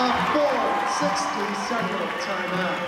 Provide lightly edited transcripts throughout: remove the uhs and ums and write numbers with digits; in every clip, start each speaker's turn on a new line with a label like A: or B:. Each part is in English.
A: A full 60-second timeout.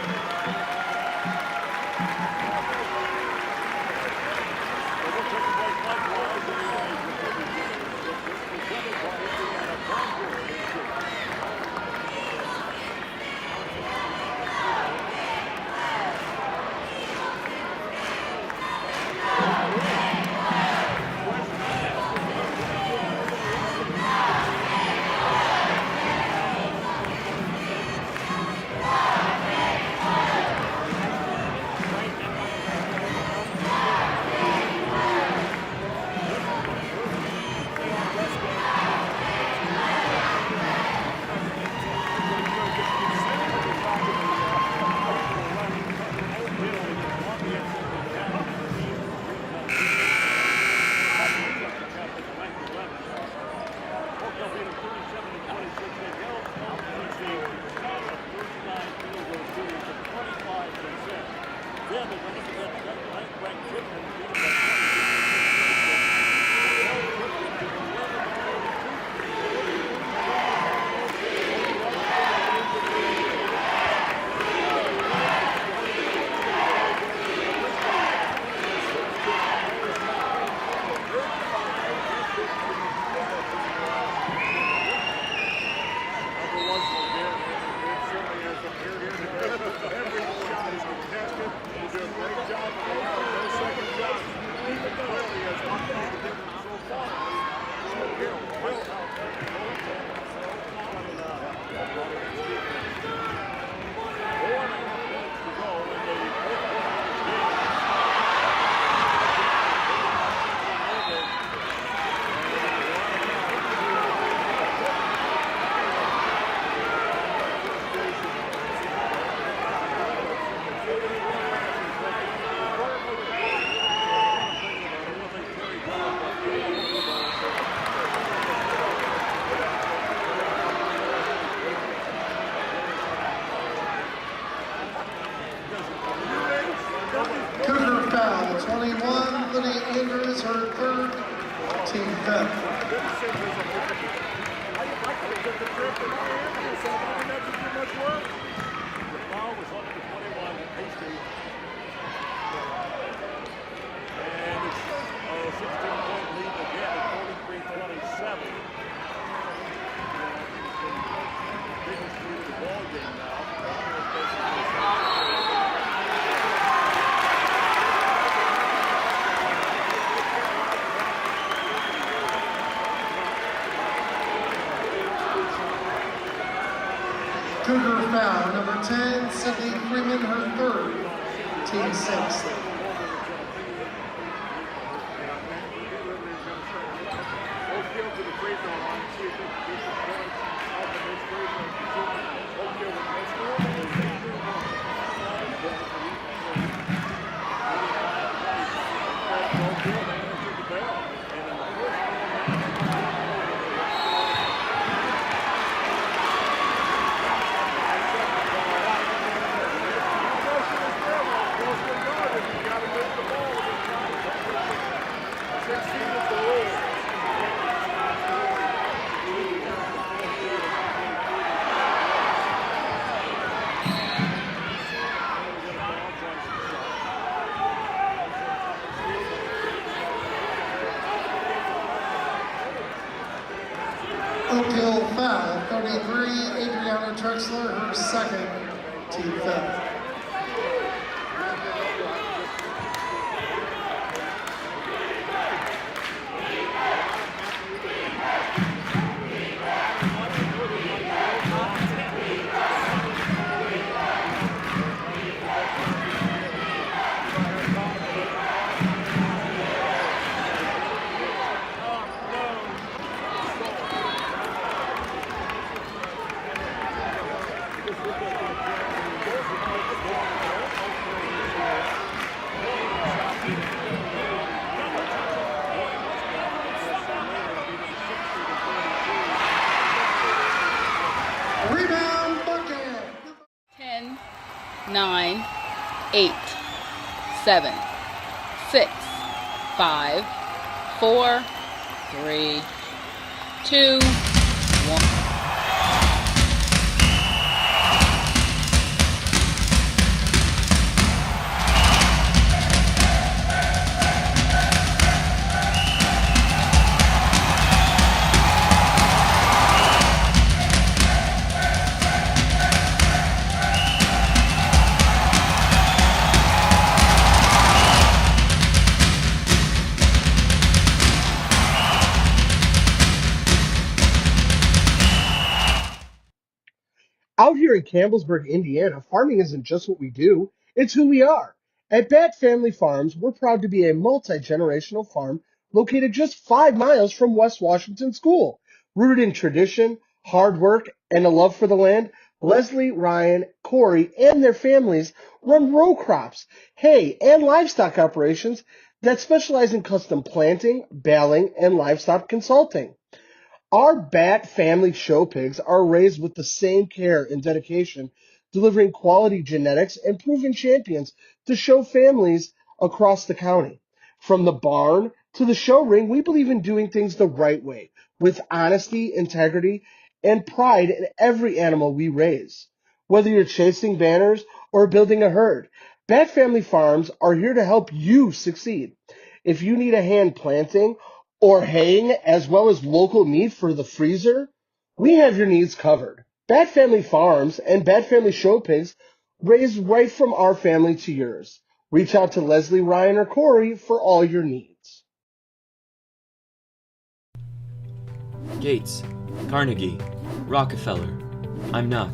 A: Andrews, her third, team fifth.
B: And it's a 16-point lead again at 43-27. Biggest lead of the ball game now.
A: Cougar foul, number 10, Sydney Freeman, her third, team sixth. Oakhill foul, 33, Adriana Trexler, her second, team fifth. Rebound bucket.
C: 10, 9, 8, 7, 6, 5, 4, 3, 2, 1.
D: Out here in Campbellsburg, Indiana, farming isn't just what we do, it's who we are. At Bat Family Farms, we're proud to be a multi-generational farm located just 5 miles from West Washington School. Rooted in tradition, hard work, and a love for the land, Leslie, Ryan, Corey, and their families run row crops, hay, and livestock operations that specialize in custom planting, baling, and livestock consulting. Our Bat family show pigs are raised with the same care and dedication, delivering quality genetics and proven champions to show families across the county. From the barn to the show ring, we believe in doing things the right way, with honesty, integrity, and pride in every animal we raise. Whether you're chasing banners or building a herd, Bat Family Farms are here to help you succeed. If you need a hand planting or haying as well as local meat for the freezer, we have your needs covered. Bat Family Farms and Bat Family Show Pigs raised right from our family to yours. Reach out to Leslie, Ryan, or Corey for all your needs.
E: Gates, Carnegie, Rockefeller. I'm not.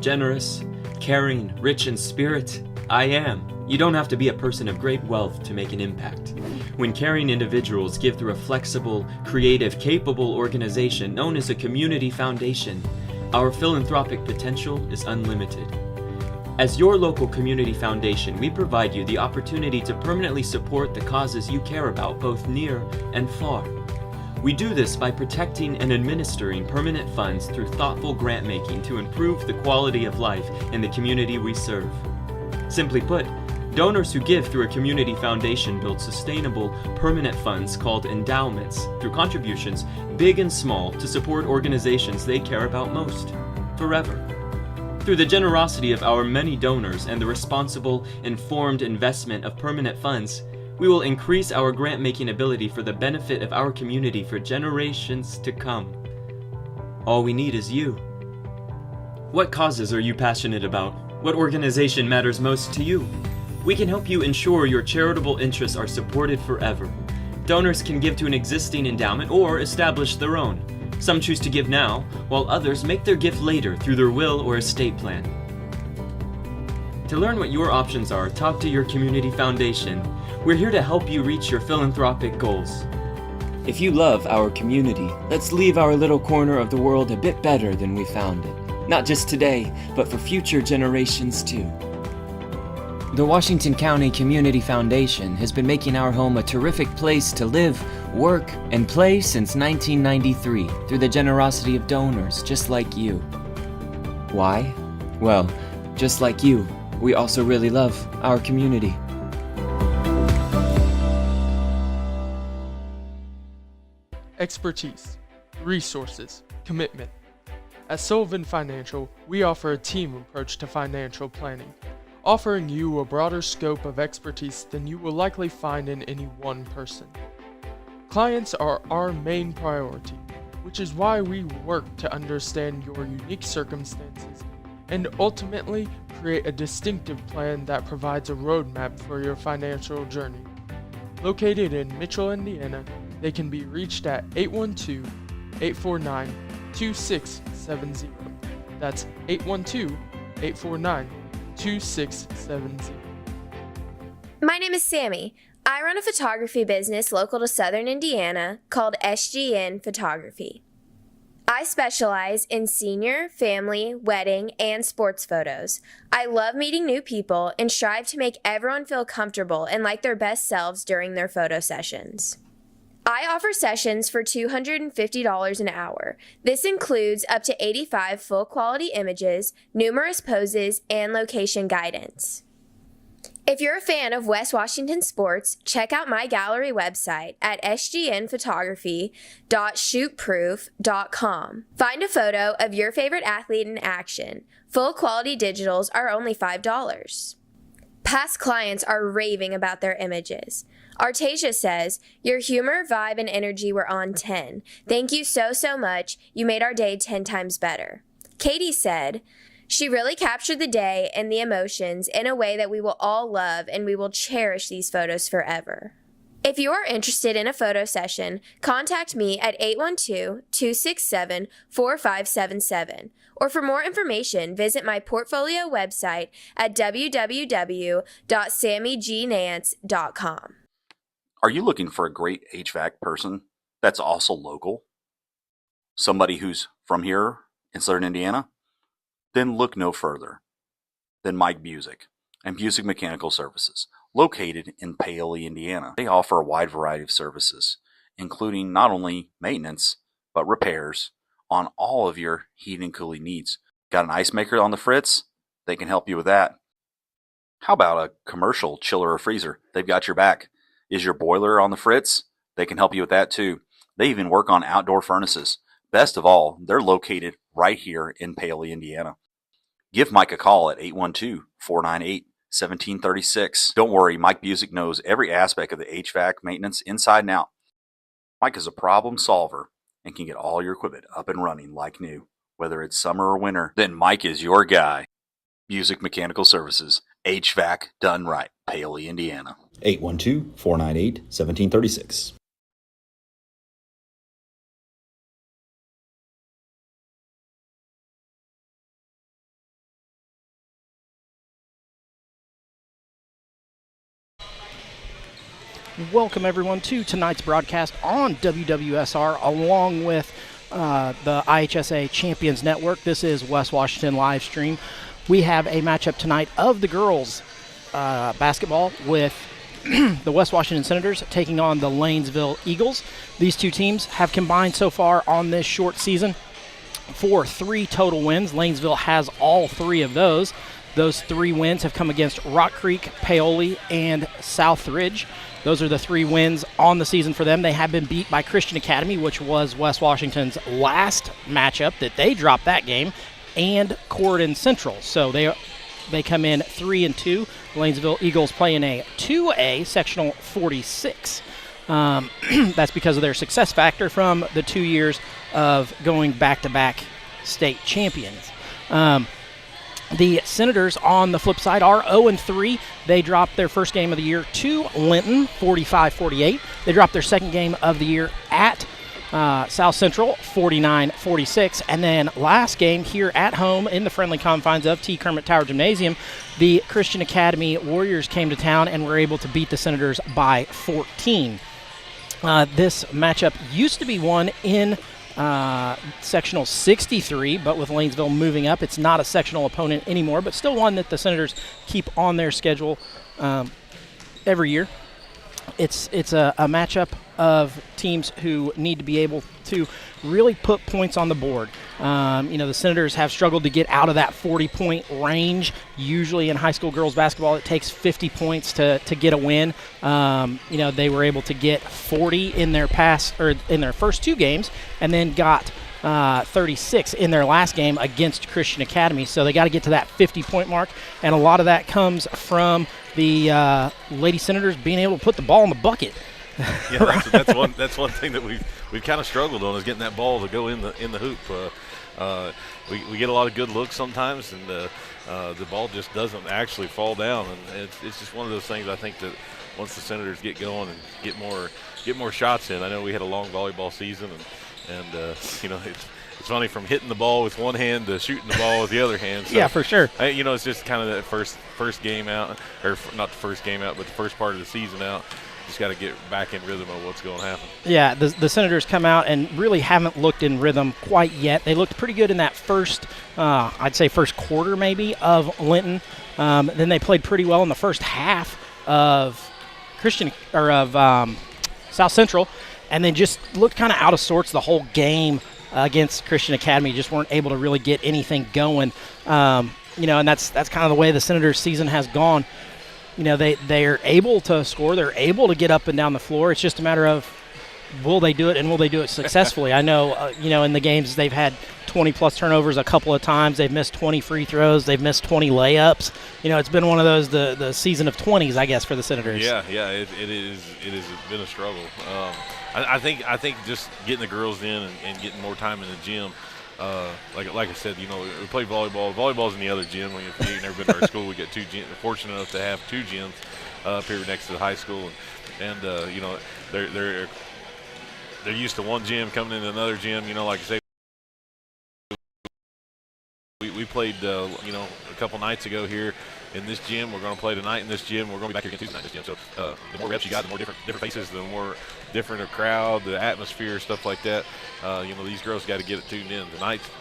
E: Generous, caring, rich in spirit, I am. You don't have to be a person of great wealth to make an impact. When caring individuals give through a flexible, creative, capable organization known as a community foundation, our philanthropic potential is unlimited. As your local community foundation, we provide you the opportunity to permanently support the causes you care about, both near and far. We do this by protecting and administering permanent funds through thoughtful grant making to improve the quality of life in the community we serve. Simply put, donors who give through a community foundation build sustainable, permanent funds called endowments through contributions, big and small, to support organizations they care about most, forever. Through the generosity of our many donors and the responsible, informed investment of permanent funds, we will increase our grant-making ability for the benefit of our community for generations to come. All we need is you. What causes are you passionate about? What organization matters most to you? We can help you ensure your charitable interests are supported forever. Donors can give to an existing endowment or establish their own. Some choose to give now, while others make their gift later through their will or estate plan. To learn what your options are, talk to your community foundation. We're here to help you reach your philanthropic goals. If you love our community, let's leave our little corner of the world a bit better than we found it. Not just today, but for future generations too. The Washington County Community Foundation has been making our home a terrific place to live, work, and play since 1993 through the generosity of donors just like you. Why? Well, just like you, we also really love our community.
F: Expertise, resources, commitment. At Sullivan Financial, we offer a team approach to financial planning, offering you a broader scope of expertise than you will likely find in any one person. Clients are our main priority, which is why we work to understand your unique circumstances and ultimately create a distinctive plan that provides a roadmap for your financial journey. Located in Mitchell, Indiana, they can be reached at 812-849-2670. That's 812-849-2670.
G: My name is Sammy. I run a photography business local to Southern Indiana called SGN Photography. I specialize in senior, family, wedding, and sports photos. I love meeting new people and strive to make everyone feel comfortable and like their best selves during their photo sessions. I offer sessions for $250 an hour. This includes up to 85 full-quality images, numerous poses, and location guidance. If you're a fan of West Washington sports, check out my gallery website at sgnphotography.shootproof.com. Find a photo of your favorite athlete in action. Full-quality digitals are only $5. Past clients are raving about their images. Artasia says, "Your humor, vibe, and energy were on 10. Thank you so much. You made our day 10 times better." Katie said, "She really captured the day and the emotions in a way that we will all love, and we will cherish these photos forever." If you are interested in a photo session, contact me at 812-267-4577. Or for more information, visit my portfolio website at www.sammygnance.com.
H: Are you looking for a great HVAC person that's also local? Somebody who's from here in Southern Indiana? Then look no further than Mike Busick and Busick Mechanical Services, located in Paoli, Indiana. They offer a wide variety of services, including not only maintenance, but repairs on all of your heating and cooling needs. Got an ice maker on the fritz? They can help you with that. How about a commercial chiller or freezer? They've got your back. Is your boiler on the fritz? They can help you with that too. They even work on outdoor furnaces. Best of all, they're located right here in Paoli, Indiana. Give Mike a call at 812-498-1736. Don't worry, Mike Busick knows every aspect of the HVAC maintenance inside and out. Mike is a problem solver and can get all your equipment up and running like new. Whether it's summer or winter, then Mike is your guy. Busick Mechanical Services, HVAC done right, Paoli, Indiana.
I: 812-498-1736.
J: Welcome everyone to tonight's broadcast on WWSR along with the IHSA Champions Network. This is West Washington live stream. We have a matchup tonight of the girls basketball with the West Washington Senators taking on the Lanesville Eagles. These two teams have combined so far on this short season for 3 total wins. Lanesville has all 3 of those. Those 3 wins have come against Rock Creek, Paoli, and Southridge. Those are the 3 wins on the season for them. They have been beat by Christian Academy, which was West Washington's last matchup that they dropped that game, and Corydon Central. So they come in 3-2. The Lanesville Eagles play in a 2A sectional 46. That's because of their success factor from the 2 years of going back-to-back state champions. The Senators, on the flip side, are 0-3. They dropped their first game of the year to Linton, 45-48. They dropped their second game of the year at South Central, 49-46. And then last game here at home in the friendly confines of T. Kermit Tower Gymnasium, the Christian Academy Warriors came to town and were able to beat the Senators by 14. This matchup used to be won in sectional 63, but with Lanesville moving up, it's not a sectional opponent anymore, but still one that the Senators keep on their schedule every year. It's a matchup of teams who need to be able to really put points on the board. The Senators have struggled to get out of that 40-point range. Usually in high school girls basketball, it takes 50 points to get a win. They were able to get 40 in their first 2 games, and then got 36 in their last game against Christian Academy. So they got to get to that 50-point mark, and a lot of that comes from the Lady Senators being able to put the ball in the bucket.
K: Yeah, that's one thing that we've kind of struggled on, is getting that ball to go in the hoop. We get a lot of good looks sometimes, and the ball just doesn't actually fall down, and it's just one of those things. I think that once the Senators get going and get more shots in, I know we had a long volleyball season, and it's funny, from hitting the ball with one hand to shooting the ball with the other hand. So,
J: yeah, for sure.
K: It's just kind of that first game out, or not the first game out, but the first part of the season out. Just got to get back in rhythm of what's going to happen. Yeah,
J: the Senators come out and really haven't looked in rhythm quite yet. They looked pretty good in that first quarter maybe of Linton. Then they played pretty well in the first half of South Central, and then just looked kind of out of sorts the whole game against Christian Academy. Just weren't able to really get anything going. And that's kind of the way the Senators' season has gone. They're able to score. They're able to get up and down the floor. It's just a matter of, will they do it, and will they do it successfully? I know, in the games they've had 20-plus turnovers a couple of times. They've missed 20 free throws. They've missed 20 layups. It's been one of those, the season of 20s, I guess, for the Senators.
K: Yeah, it has been a struggle. I think just getting the girls in and getting more time in the gym. Like I said, we play volleyball. Volleyball's in the other gym. If you've never been to our school, we got 2 gyms. We're fortunate enough to have 2 gyms. up here next to the high school, and you know, they're used to one gym coming into another gym. You know, like I say, we played you know, a couple nights ago here in this gym. We're going to play tonight in this gym. We're going to be back here again Tuesday night in this gym. So the more reps you got, the more different faces, the more different a crowd, the atmosphere, stuff like that. You know, these girls got to get it tuned in.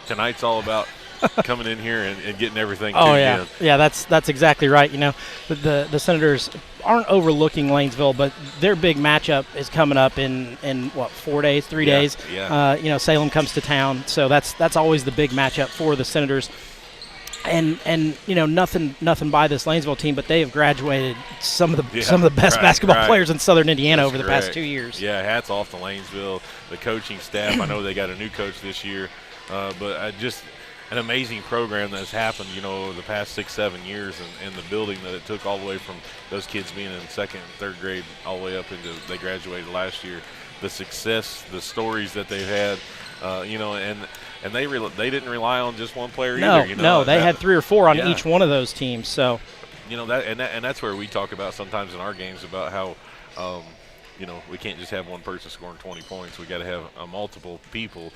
K: Tonight's all about coming in here and getting everything tuned in.
J: Yeah, that's exactly right. You know, the Senators aren't overlooking Lanesville, but their big matchup is coming up in what, 4 days, 3 days.
K: Yeah.
J: You know, Salem comes to town, so that's always the big matchup for the Senators. And you know, nothing by this Lanesville team, but they have graduated some of the best basketball players in Southern Indiana over the past 2 years.
K: Yeah, hats off to Lanesville, the coaching staff. I know they got a new coach this year, but just an amazing program that's happened, you know, over the past 6-7 years, and the building that it took all the way from those kids being in 2nd and 3rd grade all the way up into they graduated last year. The success, the stories that they've had, you know, and they didn't rely on just one player either. You know,
J: no, they had 3 or 4 on each one of those teams. So,
K: you know, and that's where we talk about sometimes in our games about how, you know, we can't just have one person scoring 20 points. We got to have multiple people,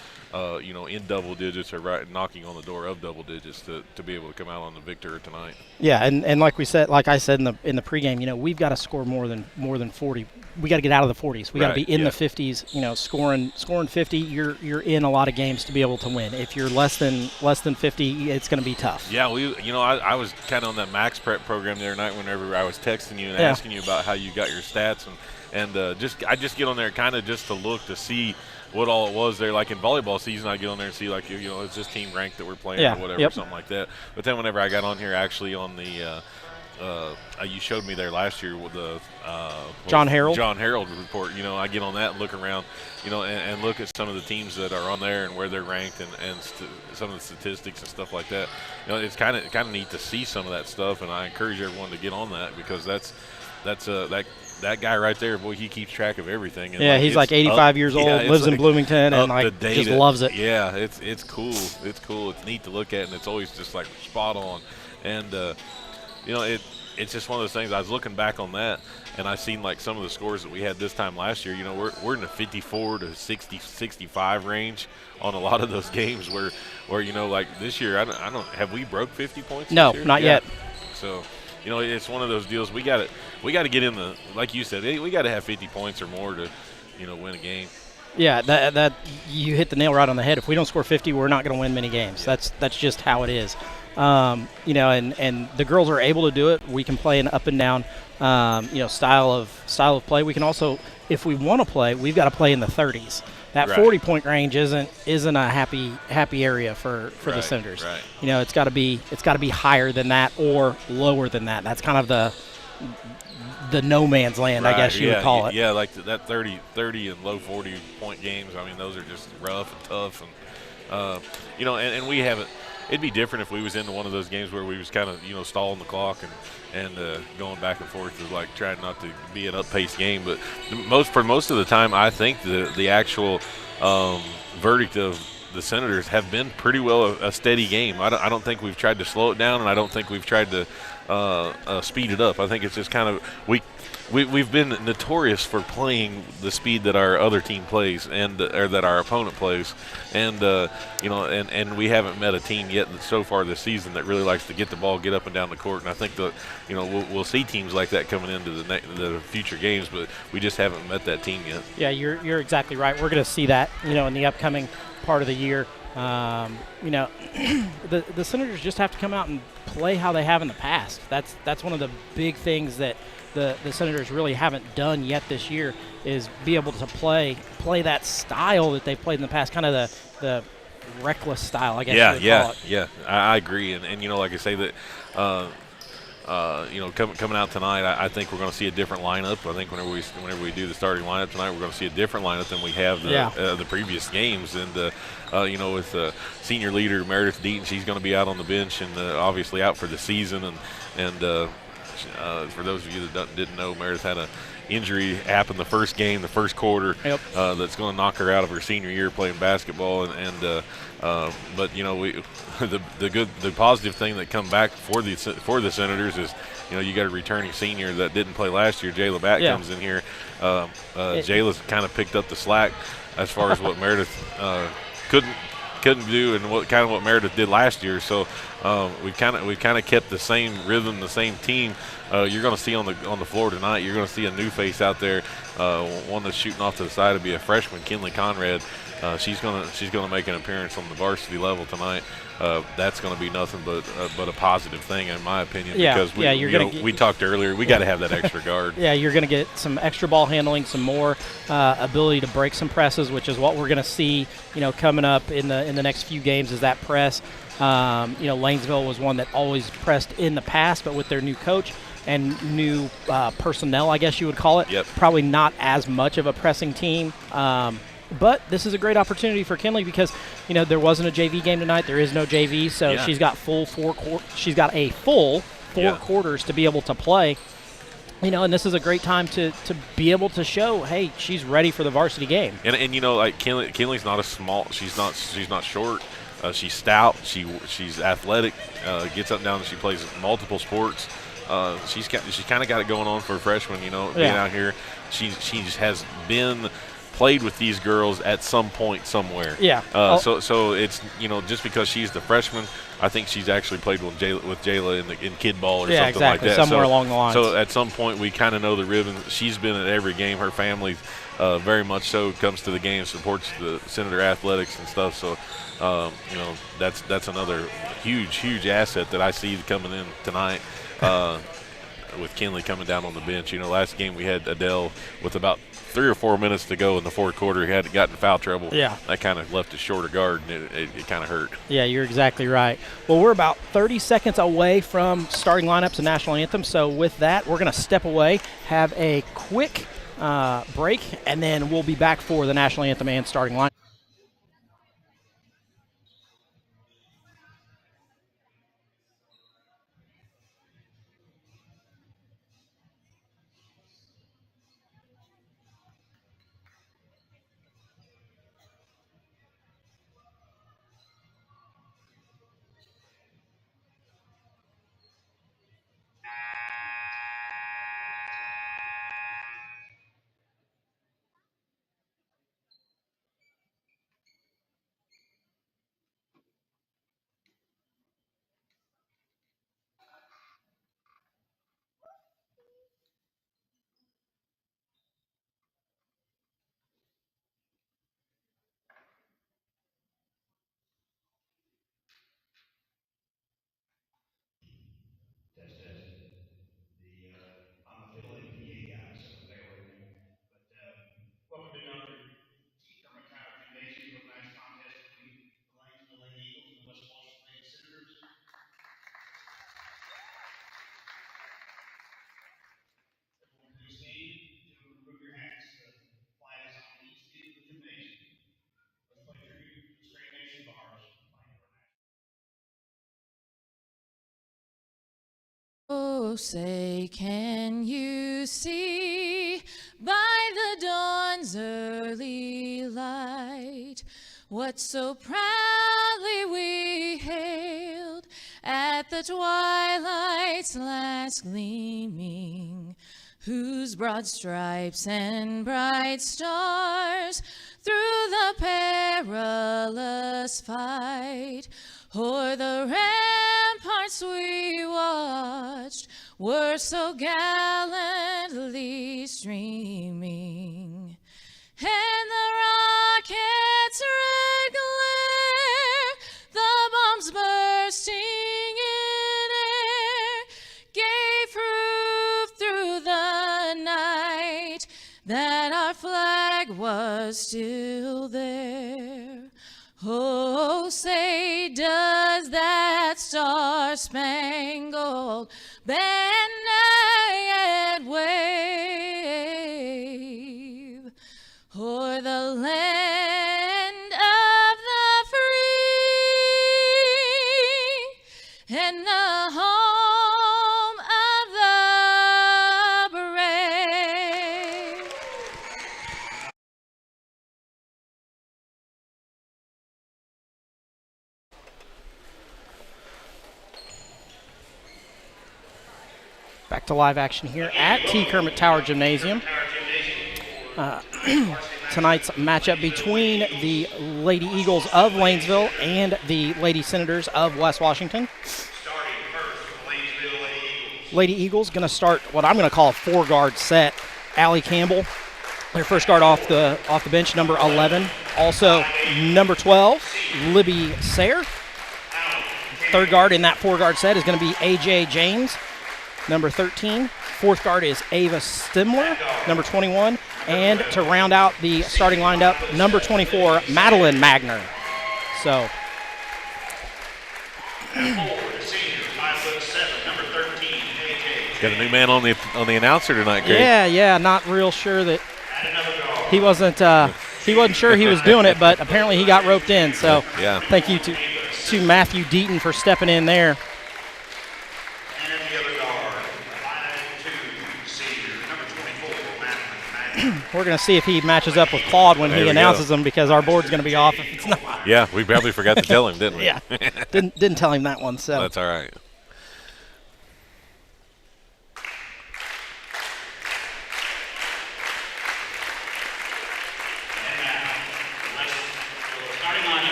K: you know, in double digits or knocking on the door of double digits to be able to come out on the victor tonight.
J: Yeah, and like I said in the pregame, you know, we've got to score more than 40. We got to get out of the 40s. We got to be in the 50s. You know, scoring 50. You're in a lot of games to be able to win. If you're less than 50, it's going to be tough.
K: Yeah, you know, I was kind of on that Max Prep program the other night whenever I was texting you and asking you about how you got your stats, and I just get on there kind of just to look to see what all it was there. Like in volleyball season, I get on there and see, like, you know, it's this team ranked that we're playing or whatever, something like that. But then whenever I got on here actually on the you showed me there last year with the
J: John Harold
K: report. You know, I get on that and look around, you know, and look at some of the teams that are on there and where they're ranked and some of the statistics and stuff like that. You know, it's kind of neat to see some of that stuff, and I encourage everyone to get on that because that guy right there, boy, he keeps track of everything. And
J: yeah, he's like 85 years old, lives in Bloomington, and like just loves it.
K: Yeah, it's cool. It's cool. It's neat to look at, and it's always just like spot on. And you know, it's just one of those things. I was looking back on that, and I seen like some of the scores that we had this time last year. You know, we're in the 54 to 60, 65 range on a lot of those games. Where you know, like this year, I don't have we broke 50 points?
J: No,
K: this year?
J: not yet.
K: So, you know, it's one of those deals. We got to get in the, like you said, we got to have 50 points or more to, you know, win a game.
J: Yeah, that you hit the nail right on the head. If we don't score 50, we're not going to win many games. That's just how it is. You know, and the girls are able to do it. We can play an up and down, you know, style of play. We can also, if we want to play, we've got to play in the 30s. That 40-point range isn't a happy area for the Senators.
K: Right.
J: You know, it's got to be higher than that or lower than that. That's kind of the no man's land, I guess you would call it.
K: Yeah, like that 30 and low 40-point games. I mean, those are just rough and tough, and you know, and we haven't. It'd be different if we was into one of those games where we was kind of, you know, stalling the clock and going back and forth, is like trying not to be an up-paced game. But for most of the time, I think the actual verdict of the Senators have been pretty well a steady game. I don't think we've tried to slow it down, and I don't think we've tried to speed it up. I think it's just kind of we've been notorious for playing the speed that our other team plays or that our opponent plays, and you know, and we haven't met a team yet so far this season that really likes to get the ball, get up and down the court. And I think you know, we'll see teams like that coming into the future games, but we just haven't met that team yet.
J: Yeah, you're exactly right. We're going to see that, you know, in the upcoming part of the year. You know, the Senators just have to come out and play how they have in the past. That's one of the big things that the Senators really haven't done yet this year, is be able to play that style that they played in the past, kind of the reckless style, I guess you would call it.
K: Yeah, I agree. And you know, like I say that, you know, coming out tonight, I think we're going to see a different lineup. I think whenever we do the starting lineup tonight, we're going to see a different lineup than we have the previous games. And you know, with senior leader Meredith Deaton, she's going to be out on the bench and obviously out for the season. And for those of you that didn't know, Meredith had an injury happen the first game, the first quarter, that's going to knock her out of her senior year playing basketball. But you know, the positive thing that come back for the Senators you got a returning senior that didn't play last year. Jayla Batt comes in here. Jayla's kind of picked up the slack as far as what Meredith couldn't do, and what Meredith did last year. So we kind of kept the same rhythm, the same team. You're going to see on the floor tonight. You're going to see a new face out there. One that's shooting off to the side to be a freshman, Kinley Conrad. She's gonna make an appearance on the varsity level tonight. That's going to be nothing but a positive thing in my opinion. Because we talked earlier, we got to have that extra guard.
J: Yeah, you're going to get some extra ball handling, some more ability to break some presses, which is what we're going to see. Coming up in the next few games is that press. Lanesville was one that always pressed in the past, but with their new coach and new personnel, I guess you would call it, probably not as much of a pressing team. But this is a great opportunity for Kinley because, there wasn't a JV game tonight. There is no JV, so she's got she's got a full four quarters to be able to play. And this is a great time to be able to show, hey, she's ready for the varsity game.
K: And like Kinley's not she's not short. She's stout. She's athletic. Gets up and down. And she plays multiple sports. She's kind of got it going on for a freshman. Being out here, she just has been played with these girls at some point somewhere. So it's just because she's the freshman, I think she's actually played with Jayla in kid ball or something like that.
J: Somewhere along the lines.
K: So at some point we kind of know the ribbon. She's been at every game. Her family very much so comes to the game, supports the Senator athletics and stuff. So that's another huge asset that I see coming in tonight. With Kinley coming down on the bench. Last game we had Adele with about 3 or 4 minutes to go in the fourth quarter. He had gotten in foul trouble.
J: Yeah.
K: That kind of left a shorter guard, and it kind of hurt.
J: Yeah, you're exactly right. Well, we're about 30 seconds away from starting lineups and national anthem. So with that, we're going to step away, have a quick break, and then we'll be back for the national anthem and starting lineup.
I: Oh, say, can you see by the dawn's early light what so proudly we hailed at the twilight's last gleaming, whose broad stripes and bright stars through the perilous fight o'er the ramparts we watched were so gallantly streaming, and the rocket's red glare, the bombs bursting in air, gave proof through the night that our flag was still there. Oh, say, does that star-spangled banner yet wave o'er the land of the free and the home of the brave?
J: Back to live action here at T. Kermit Tower Gymnasium. Tonight's matchup between the Lady Eagles of Lanesville and the Lady Senators of West Washington. Lady Eagles going to start what I'm going to call a 4-guard set. Allie Campbell, their first guard off the bench, number 11. Also, number 12, Libby Sayre. Third guard in that 4-guard set is going to be A.J. James, number 13. Fourth guard is Ava Stimler, number 21. And to round out the starting lineup, number 24, Madeline Magner. So,
K: got a new man on the announcer tonight, Greg.
J: Yeah, not real sure that he wasn't sure he was doing it, but apparently he got roped in. So,
K: yeah.
J: Thank you to Matthew Deaton for stepping in there. We're going to see if he matches up with Claude when he announces them, because our board's going to be off if it's not.
K: Yeah, we probably forgot to tell him, didn't we?
J: Yeah, didn't tell him that one. So
K: that's all right.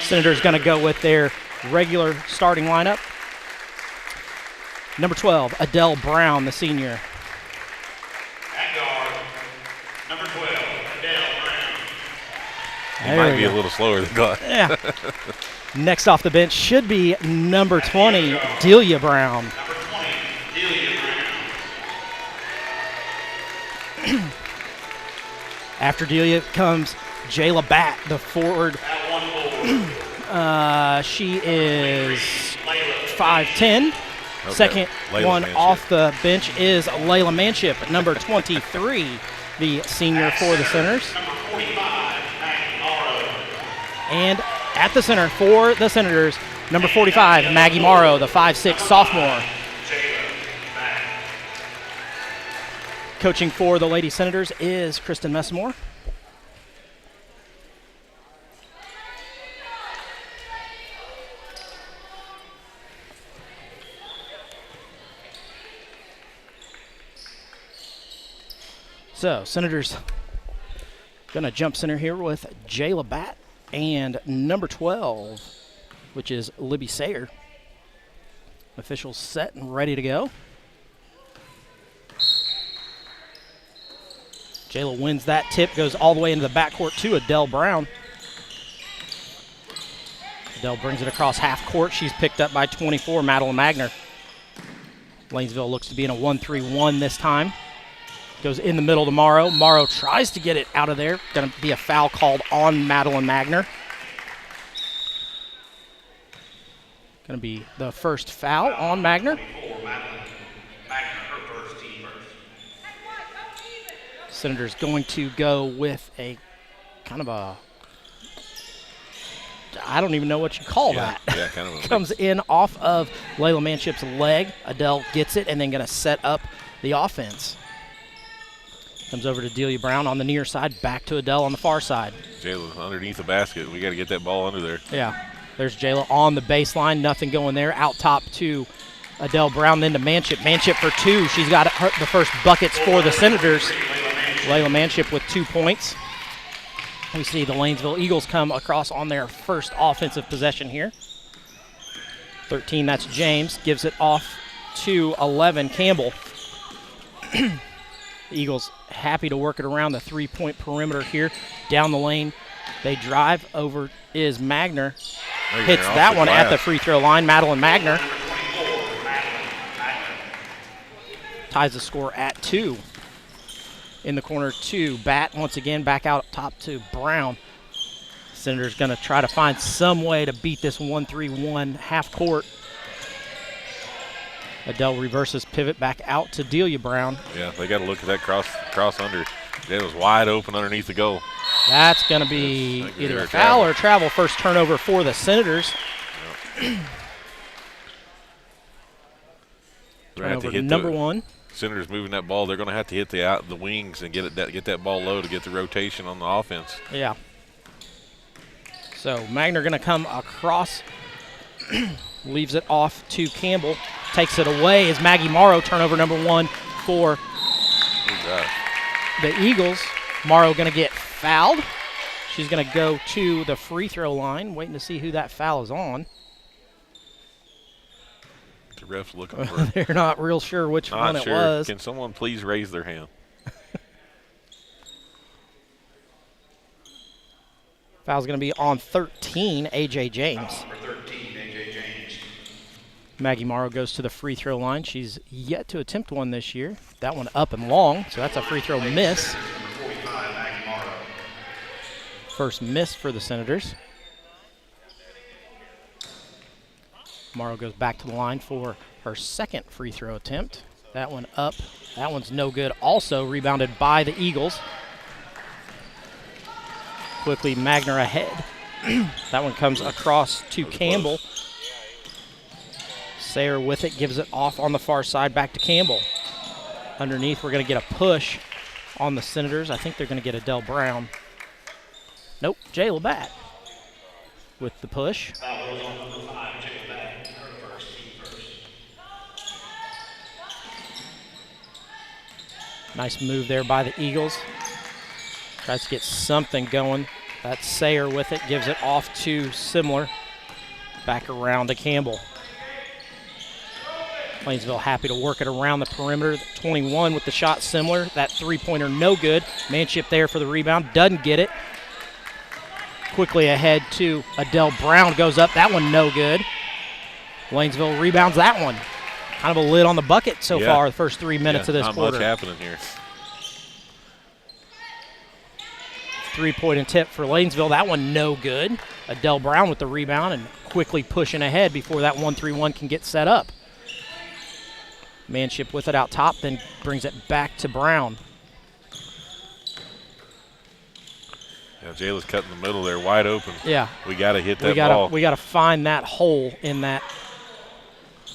J: Senators going to go with their regular starting lineup. Number 12, Adele Brown, the senior.
L: At guard, number 12, Adele Brown.
K: He might be a little slower than God.
J: Yeah. Next off the bench should be number 20, Delia Brown.
L: Number 20, Delia Brown.
J: After Delia comes Jayla Batt, the forward. She is 5'10".
K: Okay.
J: Second
K: Layla
J: one
K: Manship.
J: off the bench is Layla Manship, number 23, the senior for the Senators.
L: Number 45, Maggie Morrow.
J: And at the center for the Senators, number 45, Maggie Morrow, the 5'6" sophomore. Coaching for the Lady Senators is Kristen Messamore. So, Senators going to jump center here with Jayla Batt and number 12, which is Libby Sayre. Officials set and ready to go. Jayla wins that tip, goes all the way into the backcourt to Adele Brown. Adele brings it across half court. She's picked up by 24, Madeline Magner. Lanesville looks to be in a 1-3-1 this time. Goes in the middle to Morrow. Morrow tries to get it out of there. Going to be a foul called on Madeline Magner. Going to be the first foul on Magner. Senators going to go with a kind of a, I don't even know what you call that.
K: Yeah, kind of a
J: Comes in off of Layla Manship's leg. Adele gets it and then going to set up the offense. Comes over to Delia Brown on the near side, back to Adele on the far side.
K: Jayla underneath the basket. We got to get that ball under there.
J: Yeah, there's Jayla on the baseline, nothing going there. Out top to Adele Brown, then to Manship. Manship for two. She's got the first buckets for the Senators. Layla Manship with 2 points. We see the Lanesville Eagles come across on their first offensive possession here. 13, that's James. Gives it off to 11, Campbell. The Eagles happy to work it around the three-point perimeter here. Down the lane, they drive. Over is Magner. Hits that one at the free throw line. Madeline Magner ties the score at 2. In the corner to Batt once again, back out top to Brown. Senators going to try to find some way to beat this 1-3-1 half court. Adele reverses pivot back out to Delia Brown.
K: Yeah, they got to look at that cross under. It was wide open underneath the goal.
J: That's going to be either a foul or travel. First turnover for the Senators.
K: Yep.
J: Turnover to number 1.
K: Senators moving that ball. They're going to have to hit the wings and get that ball low to get the rotation on the offense.
J: Yeah. So Magner going to come across Leaves it off to Campbell. Takes it away as Maggie Morrow, turnover number 1 for the Eagles. Morrow going to get fouled. She's going to go to the free throw line, waiting to see who that foul is on.
K: The ref's looking for
J: They're not real sure which one it was.
K: Can someone please raise their hand?
J: Foul's going to be on 13, A.J. James.
L: Foul number 13, A.J. James.
J: Maggie Morrow goes to the free throw line. She's yet to attempt one this year. That one up and long, so that's a free throw miss.
L: Number 45, Maggie Morrow.
J: First miss for the Senators. Morrow goes back to the line for her second free throw attempt. That one up. That one's no good. Also rebounded by the Eagles. Quickly, Magner ahead. That one comes across to Campbell. Sayer with it, gives it off on the far side, back to Campbell. Underneath, we're going to get a push on the Senators. I think they're going to get Adele Brown. Nope, Jay Labatt with the push.
L: Foul goes on number 5, Jay Labatt. Her first, team first.
J: Nice move there by the Eagles. Tries to get something going. That's Sayer with it, gives it off to Simler. Back around to Campbell. Lanesville happy to work it around the perimeter. 21 with the shot, Simler. That three-pointer no good. Manship there for the rebound, doesn't get it. Quickly ahead to Adele Brown, goes up. That one no good. Lanesville rebounds that one. Kind of a lid on the bucket so far, the first 3 minutes of this
K: not
J: quarter.
K: Much happening here.
J: Three-point attempt for Lanesville. That one no good. Adele Brown with the rebound and quickly pushing ahead before that 1-3-1 can get set up. Manship with it out top, then brings it back to Brown.
K: Yeah, Jayla's cut in the middle there, wide open.
J: Yeah.
K: We got to hit that ball.
J: We got to find that hole in that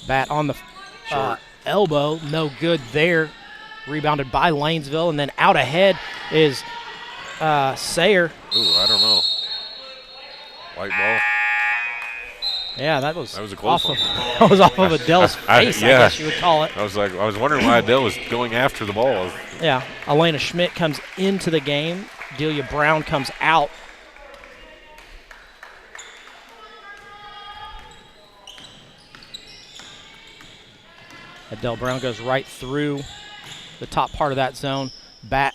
J: bat on the elbow. No good there. Rebounded by Lanesville, and then out ahead is Sayer.
K: Ooh, I don't know. White ball.
J: Yeah, that was
K: a close one.
J: That was off of Adele's face, I guess you would call it.
K: I was wondering why Adele was going after the ball.
J: Yeah, Elena Schmidt comes into the game. Delia Brown comes out. Adele Brown goes right through the top part of that zone. Bat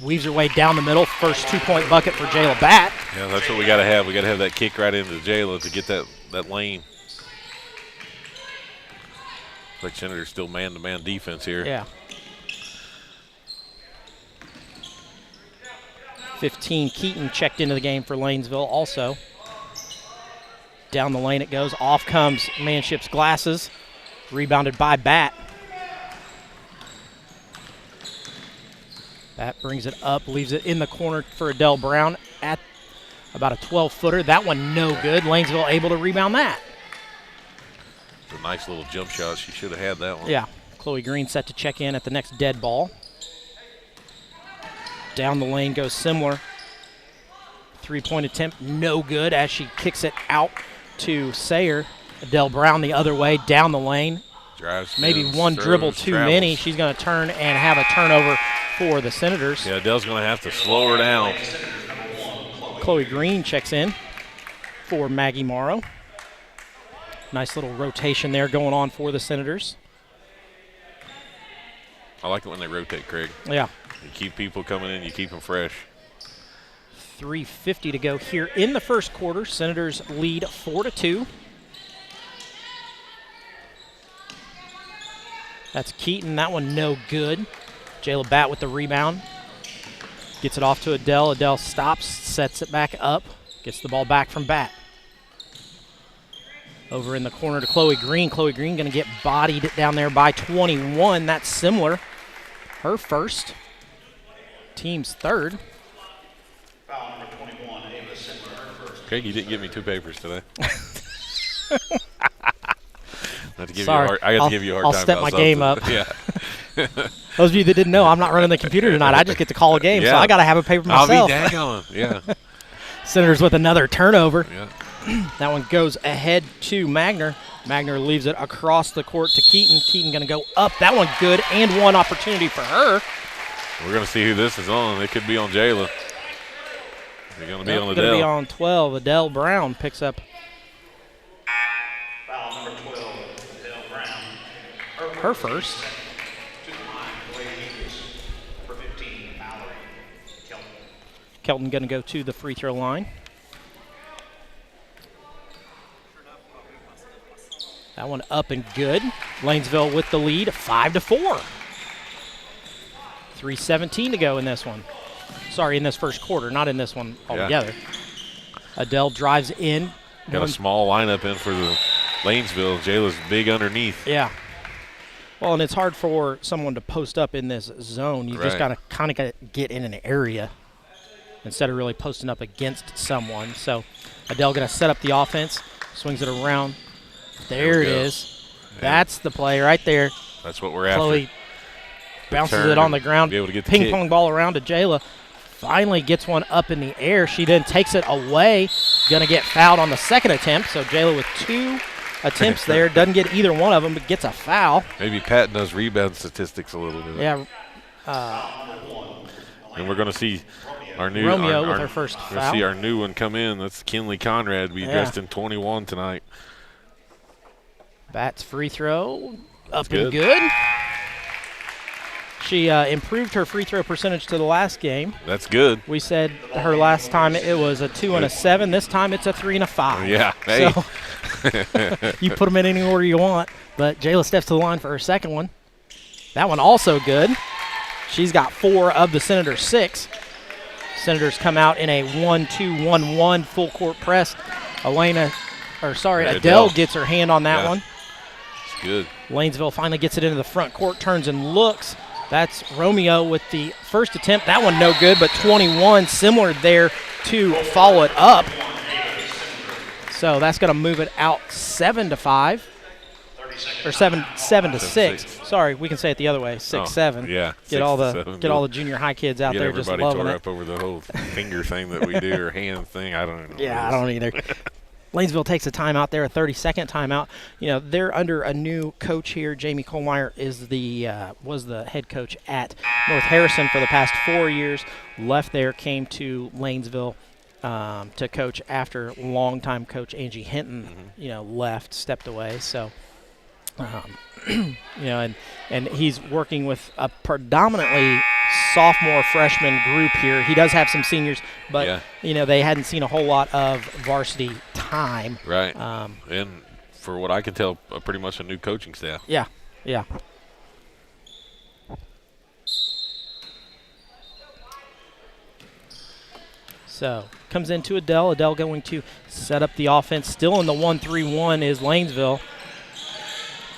J: weaves her way down the middle. First 2-point bucket for Jayla Bat.
K: Yeah, that's what we got to have. We got to have that kick right into Jayla to get that lane. Like Senator's still man-to-man defense here.
J: Yeah. 15, Keaton checked into the game for Lanesville also. Down the lane it goes. Off comes Manship's glasses. Rebounded by Bat. Bat brings it up, leaves it in the corner for Adele Brown at about a 12-footer. That one no good. Lanesville able to rebound that.
K: It's a nice little jump shot. She should have had that one.
J: Yeah. Chloe Green set to check in at the next dead ball. Down the lane goes Simler. 3-point attempt, no good as she kicks it out to Sayer. Adele Brown the other way, down the lane.
K: Drives,
J: maybe
K: spins,
J: one
K: throws,
J: dribble too
K: travels.
J: many. She's going to turn and have a turnover for the Senators.
K: Yeah, Adele's going to have to slow her down.
J: Chloe Green checks in for Maggie Morrow. Nice little rotation there going on for the Senators.
K: I like it when they rotate, Craig.
J: Yeah.
K: You keep people coming in, you keep them fresh.
J: 3:50 to go here in the first quarter. Senators lead 4-2. That's Keaton. That one no good. Jayla Bat with the rebound. Gets it off to Adele. Adele stops, sets it back up. Gets the ball back from Bat. Over in the corner to Chloe Green. Chloe Green going to get bodied down there by 21. That's Simler. Her first. Team's third.
L: Foul number 21, Ava Simler, her first.
K: Craig, you didn't give me 2 papers today. I got to give you a hard time.
J: I'll step my game up.
K: Yeah.
J: Those of you that didn't know, I'm not running the computer tonight. I just get to call a game, so I got to have a paper myself.
K: I'll be daggone. Yeah.
J: Senators with another turnover.
K: Yeah.
J: That one goes ahead to Magner. Magner leaves it across the court to Keaton. Keaton going to go up. That one good, and one opportunity for her.
K: We're going to see who this is on. It could be on Jayla. They're going to be on
J: Going
K: Adele.
J: to be on 12. Adele Brown picks up
L: Foul number 12, Adele Brown.
J: her first.
L: To the line, Lady Eagles. Number 15, Mallory Kelton.
J: Kelton going to go to the free throw line. That one up and good. Lanesville with the lead, 5-4. 3:17 to go in this one. Sorry, in this first quarter, not in this one altogether. Adele drives in.
K: Got a small lineup in for the Lanesville. Jayla's big underneath.
J: Yeah. Well, and it's hard for someone to post up in this zone. You just got to kind of get in an area instead of really posting up against someone. So Adele going to set up the offense, swings it around. There it is. Yeah. That's the play right there.
K: That's what we're
J: Chloe
K: after.
J: bounces it on the ground.
K: Be able to get the
J: ping pong ball around to Jayla. Finally gets one up in the air. She then takes it away. Going to get fouled on the second attempt. So Jayla with 2 attempts there. Doesn't get either one of them, but gets a foul.
K: Maybe Patton does rebound statistics a little bit.
J: Yeah.
K: And we're going to see our new
J: Romeo with her first foul.
K: We're going to see our new one come in. That's Kinley Conrad. Be dressed in 21 tonight.
J: Bats free throw. Up and good. She improved her free throw percentage to the last game.
K: That's good.
J: We said her last time it was a 2 and a 7. This time it's a 3 and a 5.
K: Yeah. Hey.
J: So you put them in any order you want. But Jayla steps to the line for her second one. That one also good. She's got 4 of the Senators' 6. Senators come out in a 1-2-1-1 full court press. Adele gets her hand on that one.
K: It's good.
J: Lanesville finally gets it into the front court, turns and looks. That's Romeo with the first attempt. That one no good, but 21, similar there to follow it up. So that's going to move it out 7-5. Or 7-6. Sorry, we can say it the other way. 6-7.
K: Yeah.
J: Get all the junior high kids out there just loving it.
K: Get everybody tore up over the whole finger thing that we do or hand thing. I don't know.
J: Yeah, I don't either. Lanesville takes a timeout there, a 30-second timeout. You know, they're under a new coach here. Jamie Kohlmeyer was the head coach at North Harrison for the past 4 years. Left there, came to Lanesville to coach after longtime coach Angie Hinton, stepped away. So, and he's working with a predominantly sophomore freshman group here. He does have some seniors, but they hadn't seen a whole lot of varsity time.
K: Right. And for what I can tell, pretty much a new coaching staff.
J: Yeah. So comes into Adele. Adele going to set up the offense. Still in the 1-3-1 is Lanesville.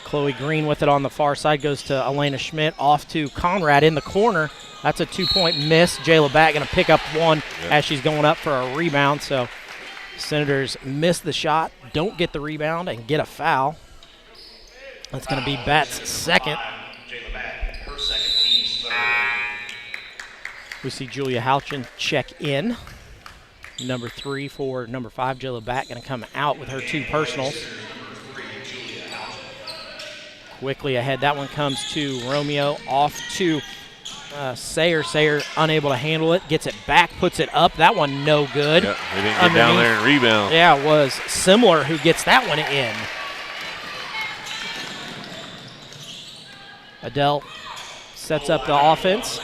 J: Chloe Green with it on the far side, goes to Elena Schmidt, off to Conrad in the corner. That's a 2-point miss. Jayla Batt going to pick up one as she's going up for a rebound. So Senators miss the shot, don't get the rebound, and get a foul. That's going to be Batt's second.
L: Jayla Batt, her second, team's third.
J: We see Julia Houchin check in. Number 3 for number 5, Jayla Batt going to come out with her 2 personals. Quickly ahead, that one comes to Romeo, off to Sayer. Sayer unable to handle it, gets it back, puts it up. That one no good.
K: Yep, they didn't get down there and rebound.
J: Yeah, it was Similar who gets that one in. Adele sets up the offense.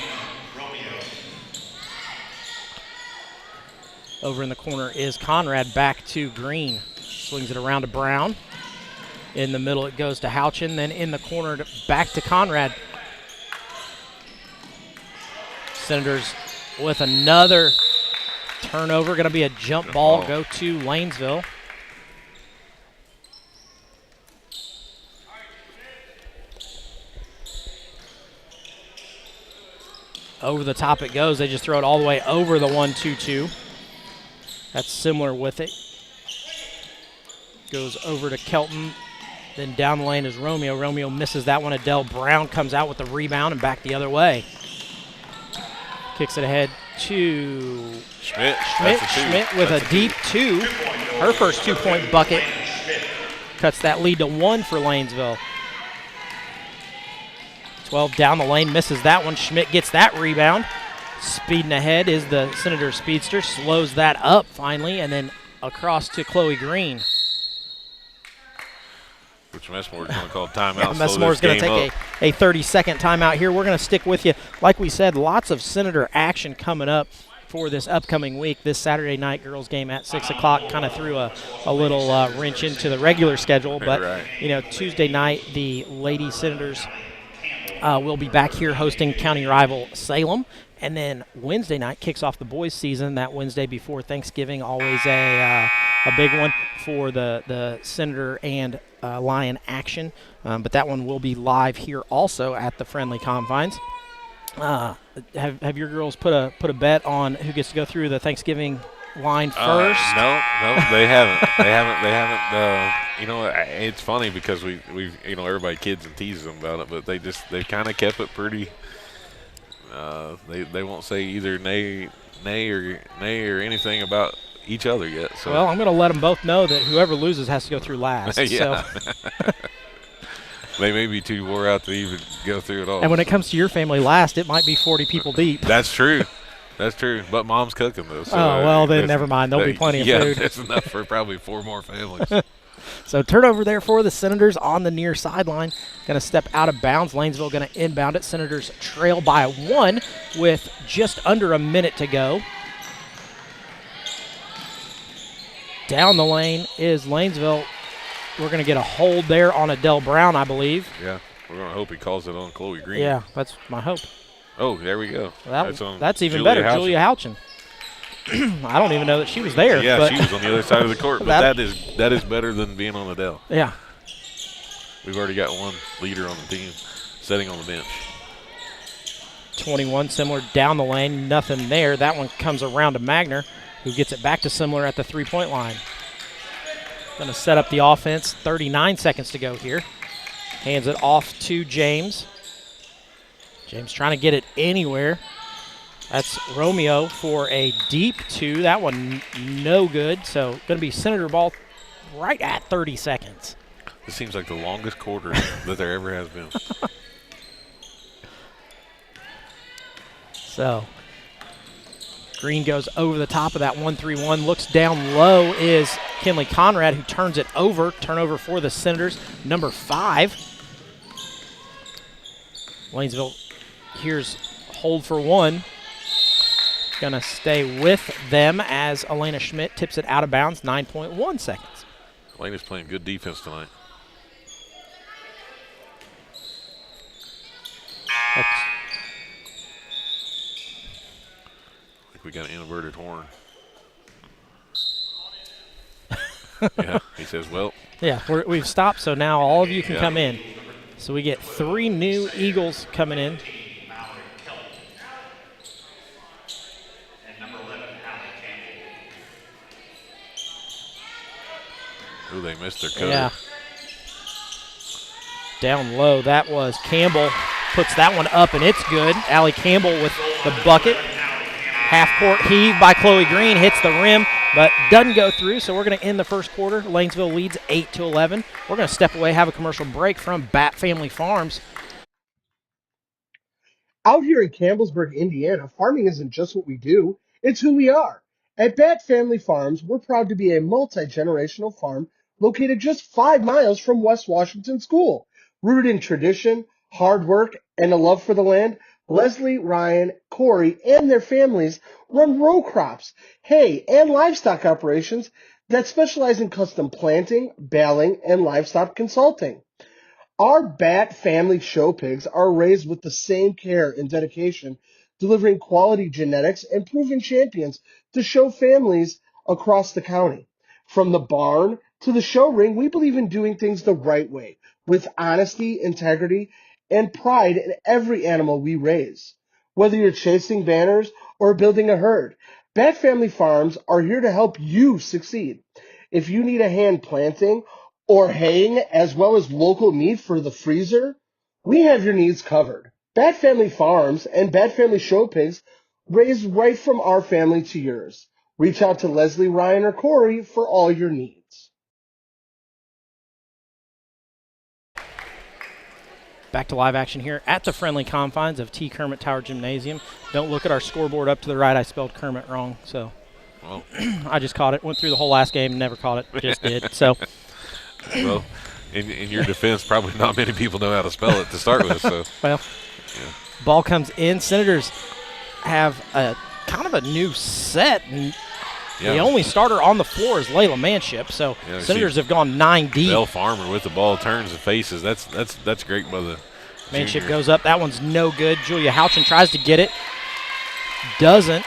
J: Over in the corner is Conrad, back to Green. Swings it around to Brown. In the middle, it goes to Houchin. Then in the corner, back to Conrad. Senators with another turnover. Going to be a jump ball. Go to Lanesville. Over the top it goes. They just throw it all the way over the 1-2-2. That's Similar with it. Goes over to Kelton. Then down the lane is Romeo. Romeo misses that one. Adele Brown comes out with the rebound and back the other way. Kicks it ahead to
K: Schmidt.
J: Schmidt with a deep 2. Her first 2-point bucket cuts that lead to 1 for Lanesville. 12 down the lane, misses that one. Schmidt gets that rebound. Speeding ahead is the Senator speedster, slows that up finally, and then across to Chloe Green.
K: Which Messmore's going to call timeout. Yeah,
J: Messmore's going to take a 30-second timeout here. We're going to stick with you. Like we said, lots of Senator action coming up for this upcoming week. This Saturday night girls game at 6 o'clock kind of threw a little wrench into the regular schedule. But,
K: right.
J: Tuesday night, the Lady Senators will be back here hosting county rival Salem. And then Wednesday night kicks off the boys' season. That Wednesday before Thanksgiving, always a big one for the Senator and Lion action. But that one will be live here also at the Friendly Confines. Have your girls put a bet on who gets to go through the Thanksgiving line first?
K: No, they haven't. They haven't. It's funny because we've everybody kids and teases them about it, but they kind of kept it pretty. They won't say either nay or anything about each other yet. So.
J: Well, I'm going to let them both know that whoever loses has to go through last.
K: Yeah.
J: So.
K: They may be too wore out to even go through it all.
J: And when it comes to your family last, it might be 40 people deep.
K: That's true. That's true. But Mom's cooking, though. So
J: then never mind. There'll be plenty of food.
K: Yeah, that's enough for probably 4 more families.
J: So turnover there for the Senators on the near sideline. Going to step out of bounds. Lanesville going to inbound it. Senators trail by 1 with just under a minute to go. Down the lane is Lanesville. We're going to get a hold there on Adele Brown, I believe.
K: Yeah, we're going to hope he calls it on Chloe Green.
J: Yeah, that's my hope.
K: Oh, there we go.
J: That's even better. Julia Houchin. I don't even know that she was there.
K: Yeah,
J: but
K: she was on the other side of the court, but that is better than being on Adele.
J: Yeah.
K: We've already got one leader on the team sitting on the bench.
J: 21, Similar down the lane, nothing there. That one comes around to Magner, who gets it back to Similar at the 3-point line. Going to set up the offense. 39 seconds to go here. Hands it off to James. James trying to get it anywhere. That's Romeo for a deep 2. That one no good. So going to be Senator ball right at 30 seconds.
K: This seems like the longest quarter that there ever has been.
J: So Green goes over the top of that 1-3-1. Looks down low is Kinley Conrad, who turns it over. Turnover for the Senators. Number 5. Lanesville here's hold for 1. Going to stay with them as Elena Schmidt tips it out of bounds. 9.1 seconds.
K: Elena's playing good defense tonight. I think we got an inverted horn. Yeah, he says, well.
J: Yeah, we've stopped, so now all of you can come in. So we get 3 new Eagles coming in.
K: Ooh, they missed their cover.
J: Yeah. Down low, that was Campbell. Puts that one up, and it's good. Allie Campbell with the bucket. Half-court heave by Chloe Green. Hits the rim, but doesn't go through, so we're going to end the first quarter. Lanesville leads 8-11. We're going to step away, have a commercial break from Bat Family Farms.
D: Out here in Campbellsburg, Indiana, farming isn't just what we do, it's who we are. At Bat Family Farms, we're proud to be a multi-generational farm located just 5 miles from West Washington School. Rooted in tradition, hard work, and a love for the land, Leslie, Ryan, Corey, and their families run row crops, hay, and livestock operations that specialize in custom planting, baling, and livestock consulting. Our Bat family show pigs are raised with the same care and dedication, delivering quality genetics and proven champions to show families across the county. From the barn to the show ring, we believe in doing things the right way, with honesty, integrity, and pride in every animal we raise. Whether you're chasing banners or building a herd, Bat Family Farms are here to help you succeed. If you need a hand planting or haying, as well as local meat for the freezer, we have your needs covered. Bat Family Farms and Bat Family Show Pigs raise right from our family to yours. Reach out to Leslie, Ryan, or Corey for all your needs.
J: Back to live action here at the friendly confines of T. Kermit Tower Gymnasium. Don't look at our scoreboard up to the right. I spelled Kermit wrong, so
K: Well,
J: I just caught it. Went through the whole last game, never caught it. Just did. So,
K: well, in your defense, probably not many people know how to spell it to start with. So,
J: well,
K: yeah.
J: Ball comes in. Senators have a kind of a new set, and the only starter on the floor is Layla Manship. So Senators have gone 9 deep.
K: Bell Farmer with the ball turns and faces. That's great by the
J: Manship
K: junior.
J: goes up. That one's no good. Julia Houchin tries to get it. Doesn't.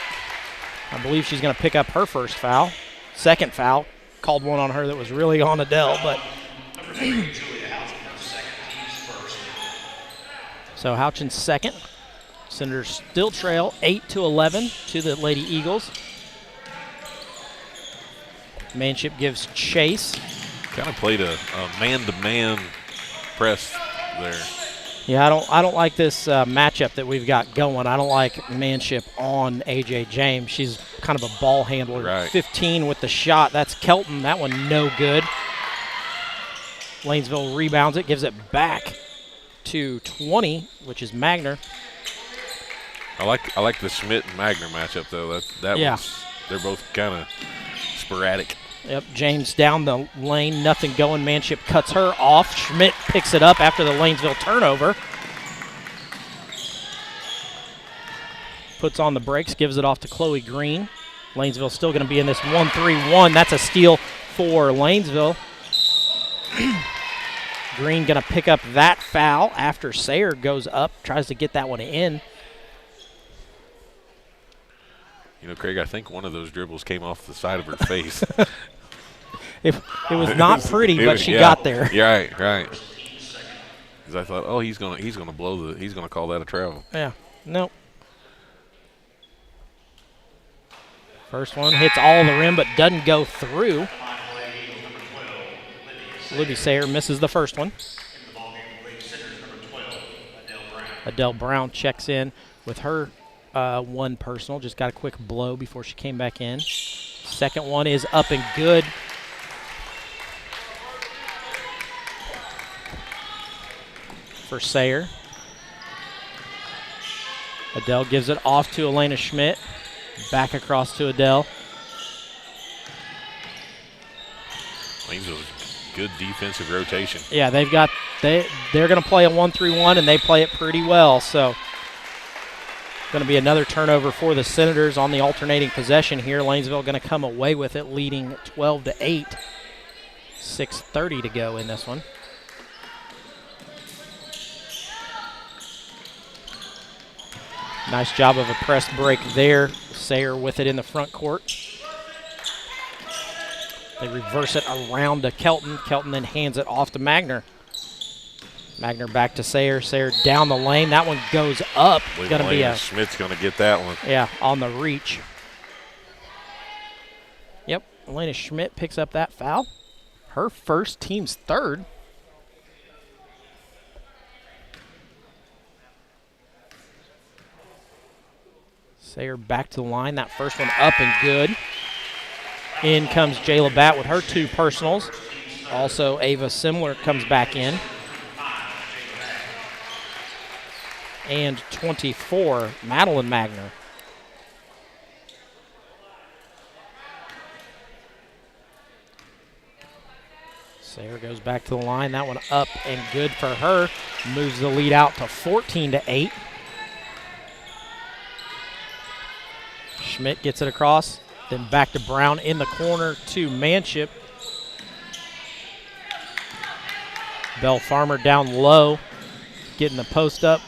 J: I believe she's going to pick up her first foul. Second foul. Called one on her that was really on Adele, but so Houchin's second. Senators still trail 8-11 to the Lady Eagles. Manship gives chase.
K: Kind of played a man-to-man press there.
J: Yeah, I don't like this matchup that we've got going. I don't like Manship on AJ James. She's kind of a ball handler.
K: Right.
J: 15 with the shot. That's Kelton. That one no good. Lanesville rebounds it, gives it back to 20, which is Magner.
K: I like the Schmidt and Magner matchup though. They're both kind of sporadic.
J: Yep, James down the lane, nothing going. Manship cuts her off. Schmidt picks it up after the Lanesville turnover. Puts on the brakes, gives it off to Chloe Green. Lanesville still going to be in this 1-3-1. That's a steal for Lanesville. Green going to pick up that foul after Sayer goes up, tries to get that one in.
K: You know, Craig, I think one of those dribbles came off the side of her face.
J: It was not pretty, but she got there.
K: Yeah, right. Because I thought, he's gonna call that a travel.
J: Yeah, nope. First one hits all the rim, but doesn't go through. Libby Sayer misses the first one. Adele Brown checks in with her one personal. Just got a quick blow before she came back in. Second one is up and good. For Sayer. Adele gives it off to Elena Schmidt. Back across to Adele.
K: Lanesville's good defensive rotation.
J: Yeah, they're going to play a 1-3-1, and they play it pretty well. So, going to be another turnover for the Senators on the alternating possession here. Lanesville going to come away with it, leading 12-8. 6:30 to go in this one. Nice job of a press break there. Sayer with it in the front court. They reverse it around to Kelton. Kelton then hands it off to Magner. Magner back to Sayer. Sayer down the lane. That one goes up. Going to be a
K: Schmidt's going to get that one.
J: Yeah, on the reach. Yep, Elena Schmidt picks up that foul. Her first, team's third. Sayer back to the line. That first one up and good. In comes Jayla Batt with her two personals. Also, Ava Simler comes back in. And 24, Madeline Magner. Sayer goes back to the line. That one up and good for her. Moves the lead out to 14-8. Schmidt gets it across. Then back to Brown in the corner to Manship. Bell Farmer down low. Getting the post up.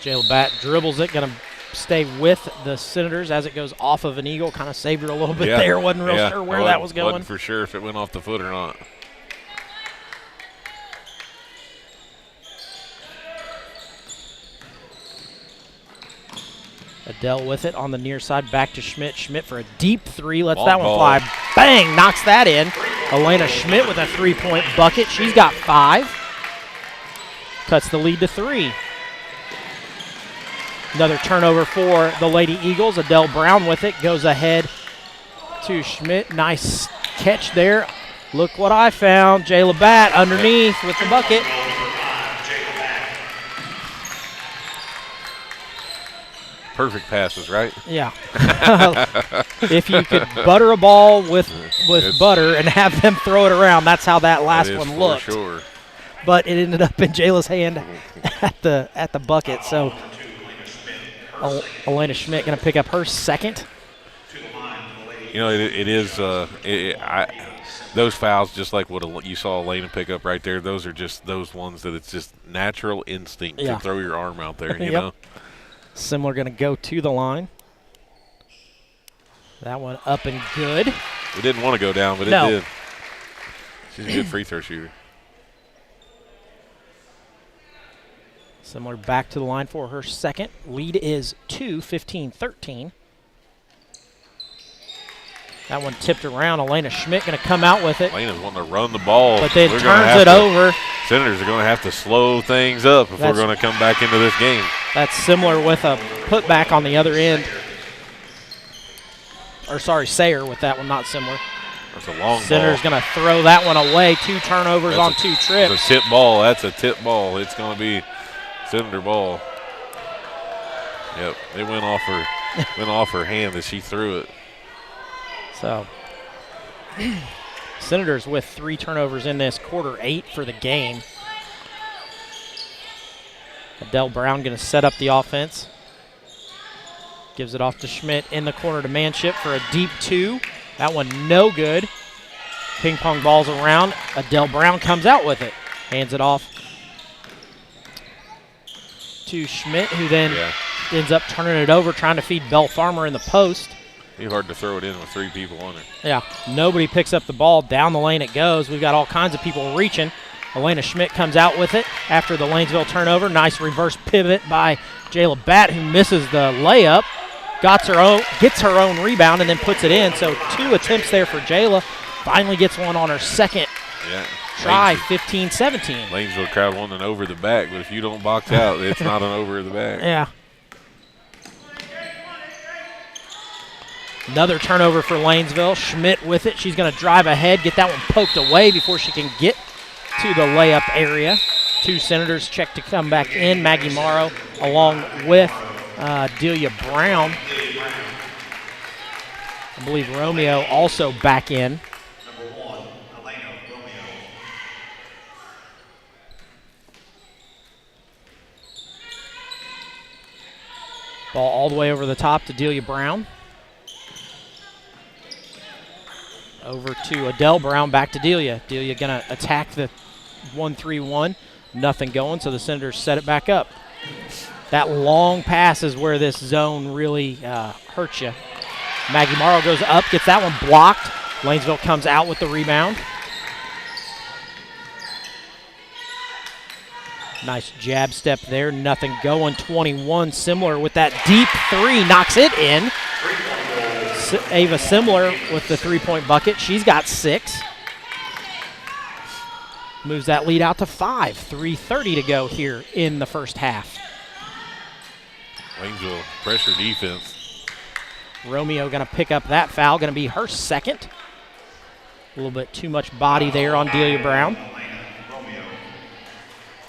J: Jayla Batt dribbles it. Going to stay with the Senators as it goes off of an Eagle. Kind of saved her a little bit there. Wasn't real sure where that was going.
K: Wasn't for sure if it went off the foot or not.
J: Adele with it on the near side, back to Schmidt. Schmidt for a deep three, lets that one fly. Bang, knocks that in. Elena Schmidt with a three-point bucket. She's got 5. Cuts the lead to 3. Another turnover for the Lady Eagles. Adele Brown with it, goes ahead to Schmidt. Nice catch there. Look what I found. Jay Labatt underneath with the bucket.
K: Perfect passes, right?
J: Yeah. If you could butter a ball with butter and have them throw it around, that's how that last one looked.
K: For sure.
J: But it ended up in Jayla's hand at the bucket. So Elena Schmidt going to pick up her second.
K: You know, it is those fouls, just like what you saw Elena pick up right there, those are just those ones that it's just natural instinct to throw your arm out there, you know?
J: Similar going to go to the line. That one up and good.
K: It didn't want to go down, but it did. She's a good free throw shooter.
J: Similar back to the line for her second. Lead is 2, 15-13. That one tipped around. Elena Schmidt going to come out with it.
K: Elena's wanting to run the ball.
J: But then turns it over.
K: Senators are going to have to slow things up if we're going to come back into this game.
J: That's similar with a putback on the other end. Or sorry, Sayer with that one, not similar.
K: That's a long
J: Senators
K: ball.
J: going to throw that one away. 2 turnovers on 2 trips.
K: It's a tip ball. That's a tip ball. It's going to be Senator ball. Yep, it went off her hand as she threw it.
J: So, Senators with 3 turnovers in this quarter, 8 for the game. Adele Brown going to set up the offense. Gives it off to Schmidt in the corner to Manship for a deep 2. That one no good. Ping pong balls around. Adele Brown comes out with it. Hands it off to Schmidt, who then ends up turning it over, trying to feed Belle Farmer in the post.
K: Be hard to throw it in with 3 people on it.
J: Yeah, nobody picks up the ball. Down the lane it goes. We've got all kinds of people reaching. Elena Schmidt comes out with it after the Lanesville turnover. Nice reverse pivot by Jayla Batt, who misses the layup. Gets her own rebound and then puts it in. So 2 attempts there for Jayla. Finally gets one on her second try, 15-17.
K: Lanesville crowd wanting an over the back, but if you don't box out, it's not an over the back.
J: Yeah. Another turnover for Lanesville. Schmidt with it. She's going to drive ahead, get that one poked away before she can get to the layup area. 2 Senators check to come back in. Maggie Morrow along with Delia Brown. I believe Romeo also back in. Ball all the way over the top to Delia Brown. Over to Adele Brown, back to Delia. Delia going to attack the 1-3-1. Nothing going, so the Senators set it back up. That long pass is where this zone really hurts you. Maggie Morrow goes up, gets that one blocked. Lanesville comes out with the rebound. Nice jab step there, nothing going. 21, similar with that deep 3, knocks it in. Ava Similar with the 3-point bucket. She's got 6. Moves that lead out to 5. 3:30 to go here in the first half.
K: Lanesville pressure defense.
J: Romeo going to pick up that foul. Going to be her second. A little bit too much body there on Delia Brown.
L: Romeo,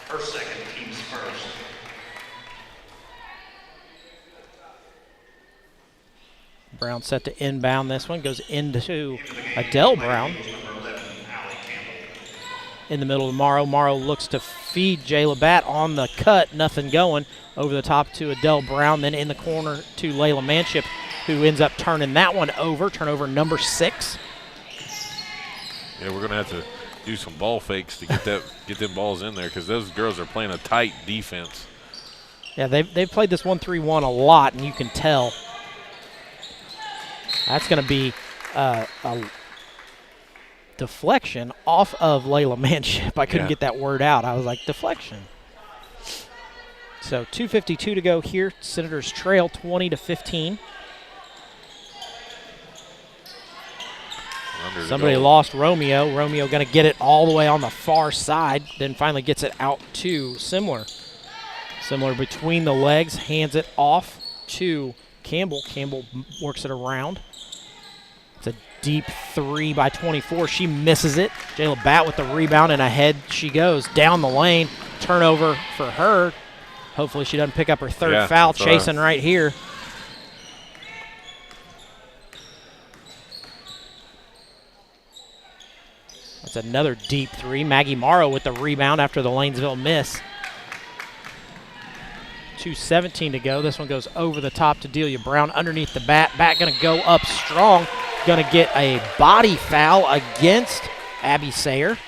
L: her second, team's first.
J: Brown set to inbound this one. Goes into Adele Brown. In the middle of Morrow. Morrow looks to feed Jayla Batt on the cut. Nothing going. Over the top to Adele Brown. Then in the corner to Layla Manship, who ends up turning that one over. Turnover number 6.
K: Yeah, we're going to have to do some ball fakes to get them balls in there because those girls are playing a tight defense.
J: Yeah, they've played this 1-3-1 a lot, and you can tell. That's going to be a deflection off of Layla Manship. I couldn't get that word out. I was like, deflection. So 2:52 to go here. Senators trail 20-15. Somebody lost Romeo. Romeo going to get it all the way on the far side, then finally gets it out to Similar. Similar between the legs, hands it off to Campbell. Campbell works it around. It's a deep three by 24. She misses it. Jayla Batt with the rebound, and ahead she goes down the lane. Turnover for her. Hopefully she doesn't pick up her third foul. Chasing right here. That's another deep three. Maggie Morrow with the rebound after the Lanesville miss. 2:17 to go. This one goes over the top to Delia Brown underneath the bat. Bat going to go up strong. Going to get a body foul against Abby Sayer.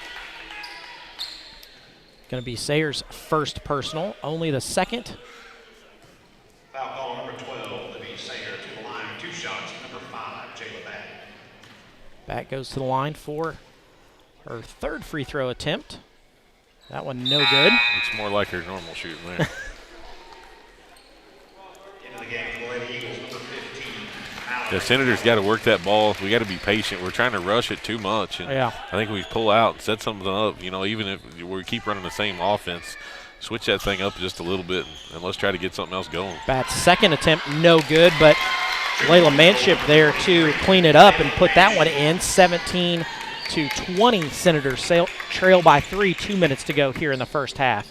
J: Going to be Sayer's first personal, only the second.
L: Foul call number 12, Libby Sayer to the line. 2 shots, number 5, Jayla Batt.
J: Bat goes to the line for her third free throw attempt. That one no good.
K: It's more like her normal shooting there.
L: Into the game for the Lady Eagles, number 15.
K: The Senators got to work that ball. We got to be patient. We're trying to rush it too much. And
J: yeah.
K: I think we pull out and set something up. You know, even if we keep running the same offense, switch that thing up just a little bit and let's try to get something else going.
J: Bat's second attempt, no good, but Layla Manship there to clean it up and put that one in. 17-20. Senators trail by 3. 2 minutes to go here in the first half.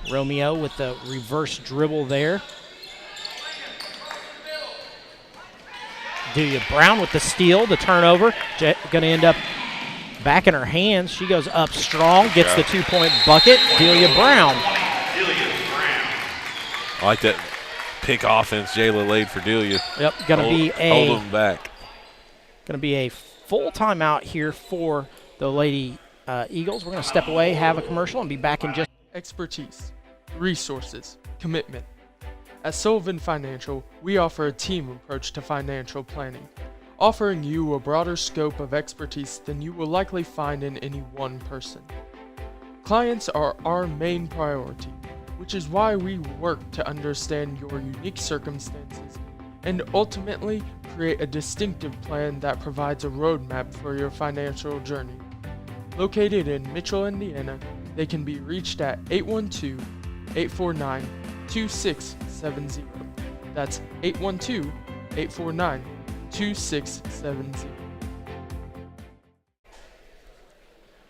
J: Romeo with the reverse dribble there. Delia Brown with the steal, the turnover. Going to end up back in her hands. She goes up strong, gets the 2-point bucket. Delia Brown.
K: I like that pick offense Jayla laid for Delia.
J: Yep, going to be
K: hold them back.
J: Going to be a full timeout here for the Lady Eagles. We're going to step away, have a commercial, and be back in just.
F: Expertise, resources, commitment. At Sullivan Financial, we offer a team approach to financial planning, offering you a broader scope of expertise than you will likely find in any one person. Clients are our main priority, which is why we work to understand your unique circumstances and ultimately create a distinctive plan that provides a roadmap for your financial journey. Located in Mitchell, Indiana, they can be reached at 812-849-2670. That's 812-849-2670.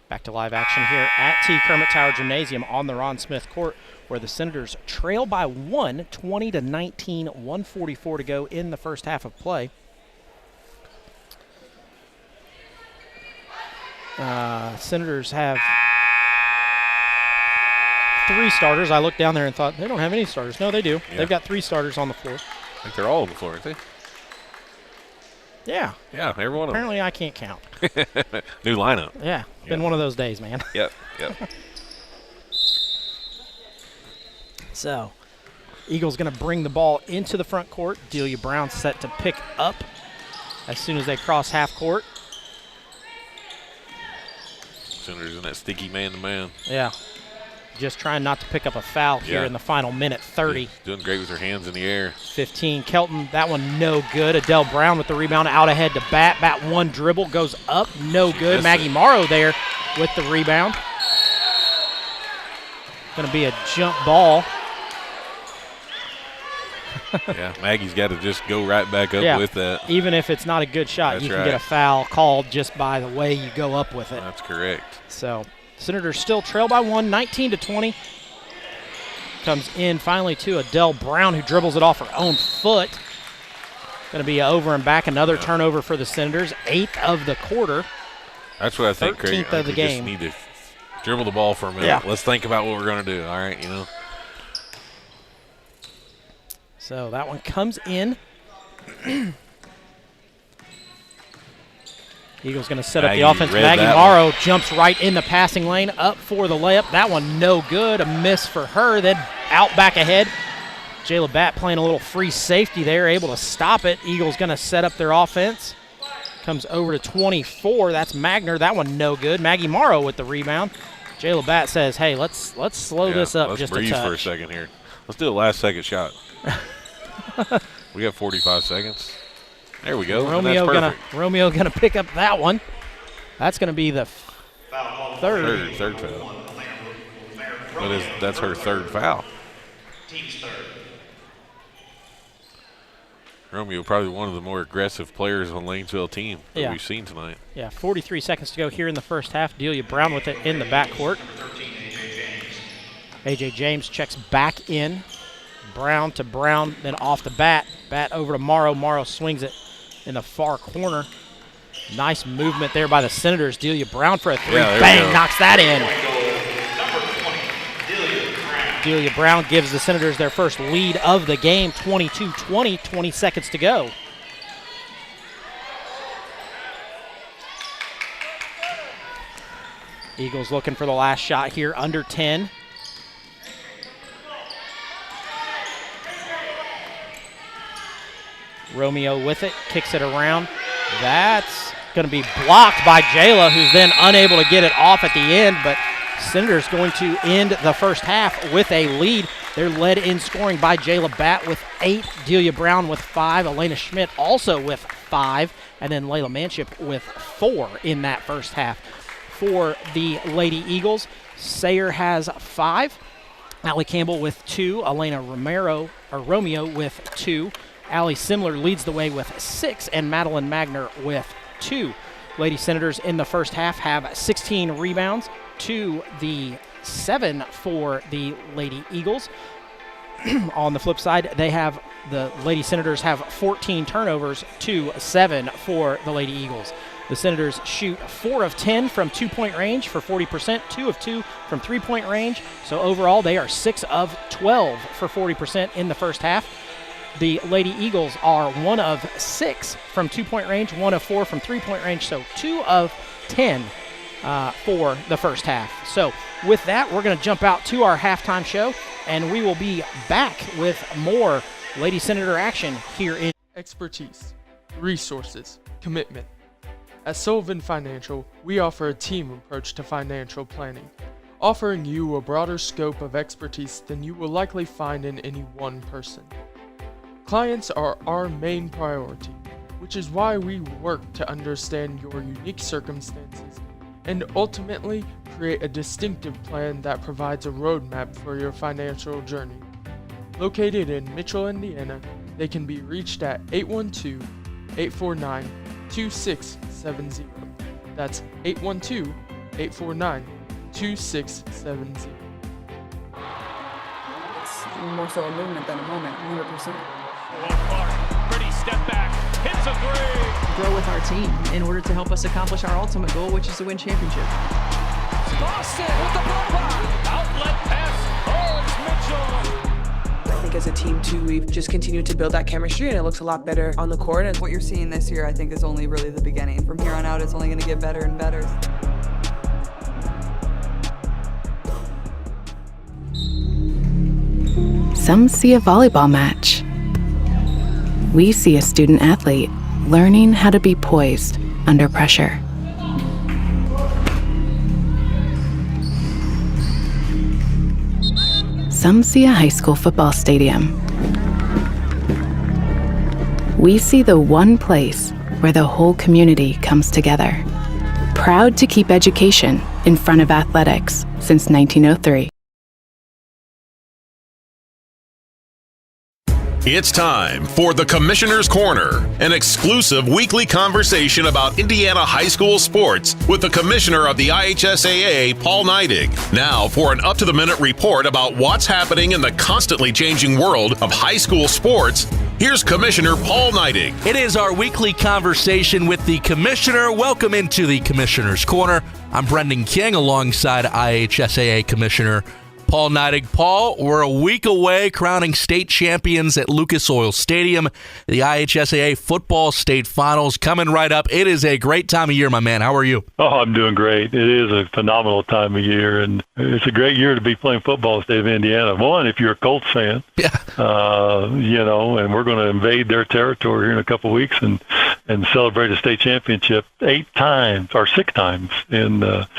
J: Back to live action here at T. Kermit Tower Gymnasium on the Ron Smith Court, where the Senators trail by 1, 20-19, 1:44 to go in the first half of play. Senators have 3 starters. I looked down there and thought, they don't have any starters. No, they do. Yeah. They've got 3 starters on the floor.
K: I think they're all on the floor, aren't they?
J: Yeah.
K: Yeah, every one of them.
J: Apparently I can't count.
K: New lineup.
J: Yeah, been one of those days, man.
K: Yep.
J: So, Eagles going to bring the ball into the front court. Delia Brown set to pick up as soon as they cross half court.
K: Senators in that sticky man-to-man.
J: Yeah. Just trying not to pick up a foul here in the final minute, 30.
K: She's doing great with her hands in the air.
J: 15. Kelton, that one no good. Adele Brown with the rebound out ahead to Bat. Bat one dribble, goes up, no good. Maggie Morrow there with the rebound. Going to be a jump ball.
K: Yeah, Maggie's got to just go right back up with that.
J: Even if it's not a good shot, you can get a foul called just by the way you go up with it.
K: That's correct.
J: So, Senators still trail by 1, 19-20. Comes in finally to Adele Brown, who dribbles it off her own foot. Going to be over and back, another turnover for the Senators. 8th of the quarter.
K: That's what I think, Craig.
J: 13th of the game.
K: Just need to dribble the ball for a minute.
J: Yeah.
K: Let's think about what we're going to do, all right, you know.
J: So that one comes in. Eagles going to set up the offense. Maggie Morrow jumps right in the passing lane, up for the layup. That one no good, a miss for her. Then out back ahead. Jayla Batt playing a little free safety there, able to stop it. Eagles going to set up their offense. Comes over to 24. That's Magner. That one no good. Maggie Morrow with the rebound. Jayla Batt says, "Hey, let's slow this up just a touch.
K: Let's breathe for a second here. Let's do the last second shot." We got 45 seconds. There we go.
J: Romeo gonna pick up that one. That's gonna be the third
K: foul. That's her third foul. Romeo, probably one of the more aggressive players on Lanesville team that we've seen tonight.
J: Yeah, 43 seconds to go here in the first half. Delia Brown with it in the backcourt. A.J. James checks back in. Brown to Brown, then off the bat. Bat over to Morrow. Morrow swings it in the far corner. Nice movement there by the Senators. Delia Brown for a three. Bang, knocks that in. Delia Brown gives the Senators their first lead of the game, 22-20, 20 seconds to go. Eagles looking for the last shot here, under 10. Romeo with it, kicks it around. That's going to be blocked by Jayla, who's then unable to get it off at the end, but Senators going to end the first half with a lead. They're led in scoring by Jayla Batt with 8, Delia Brown with 5, Elena Schmidt also with 5, and then Layla Manship with 4 in that first half. For the Lady Eagles, Sayer has 5, Allie Campbell with 2, Elena Romeo with 2, Allie Simler leads the way with 6, and Madeline Magner with 2. Lady Senators in the first half have 16 rebounds to the 7 for the Lady Eagles. On the flip side, the Lady Senators have 14 turnovers to 7 for the Lady Eagles. The Senators shoot 4 of 10 from 2-point range for 40%, 2 of 2 from 3-point range. So overall, they are 6 of 12 for 40% in the first half. The Lady Eagles are 1 of 6 from 2-point range, 1 of 4 from 3-point range, so 2 of 10 for the first half. So with that, we're going to jump out to our halftime show, and we will be back with more Lady Senator action here in
F: expertise, resources, commitment. At Sullivan Financial, we offer a team approach to financial planning, offering you a broader scope of expertise than you will likely find in any one person. Clients are our main priority, which is why we work to understand your unique circumstances and ultimately create a distinctive plan that provides a roadmap for your financial journey. Located in Mitchell, Indiana, they can be reached at 812-849-2670. That's 812-849-2670.
M: It's more so a movement than a moment, 100%.
B: Pretty step back, hits a three.
M: Grow with our team in order to help us accomplish our ultimate goal, which is to win championship.
B: Boston with the block. Outlet pass. Oh, it's Mitchell.
M: I think as a team, too, we've just continued to build that chemistry, and it looks a lot better on the court. And what you're seeing this year, I think, is only really the beginning. From here on out, it's only going to get better and better.
N: Some see a volleyball match. We see a student athlete learning how to be poised under pressure. Some see a high school football stadium. We see the one place where the whole community comes together. Proud to keep education in front of athletics since 1903.
O: It's time for the Commissioner's Corner, an exclusive weekly conversation about Indiana high school sports with the Commissioner of the IHSAA, Paul Neidig. Now for an up-to-the-minute report about what's happening in the constantly changing world of high school sports, here's Commissioner Paul Neidig.
P: It is our weekly conversation with the Commissioner. Welcome into the Commissioner's Corner. I'm Brendan King alongside IHSAA Commissioner Paul Neidig. Paul, we're a week away crowning state champions at Lucas Oil Stadium. The IHSAA football state finals coming right up. It is a great time of year, my man. How are you?
Q: Oh, I'm doing great. It is a phenomenal time of year, and it's a great year to be playing football in the state of Indiana. One, if you're a Colts fan, and we're going to invade their territory here in a couple of weeks and celebrate a state championship 6 times in a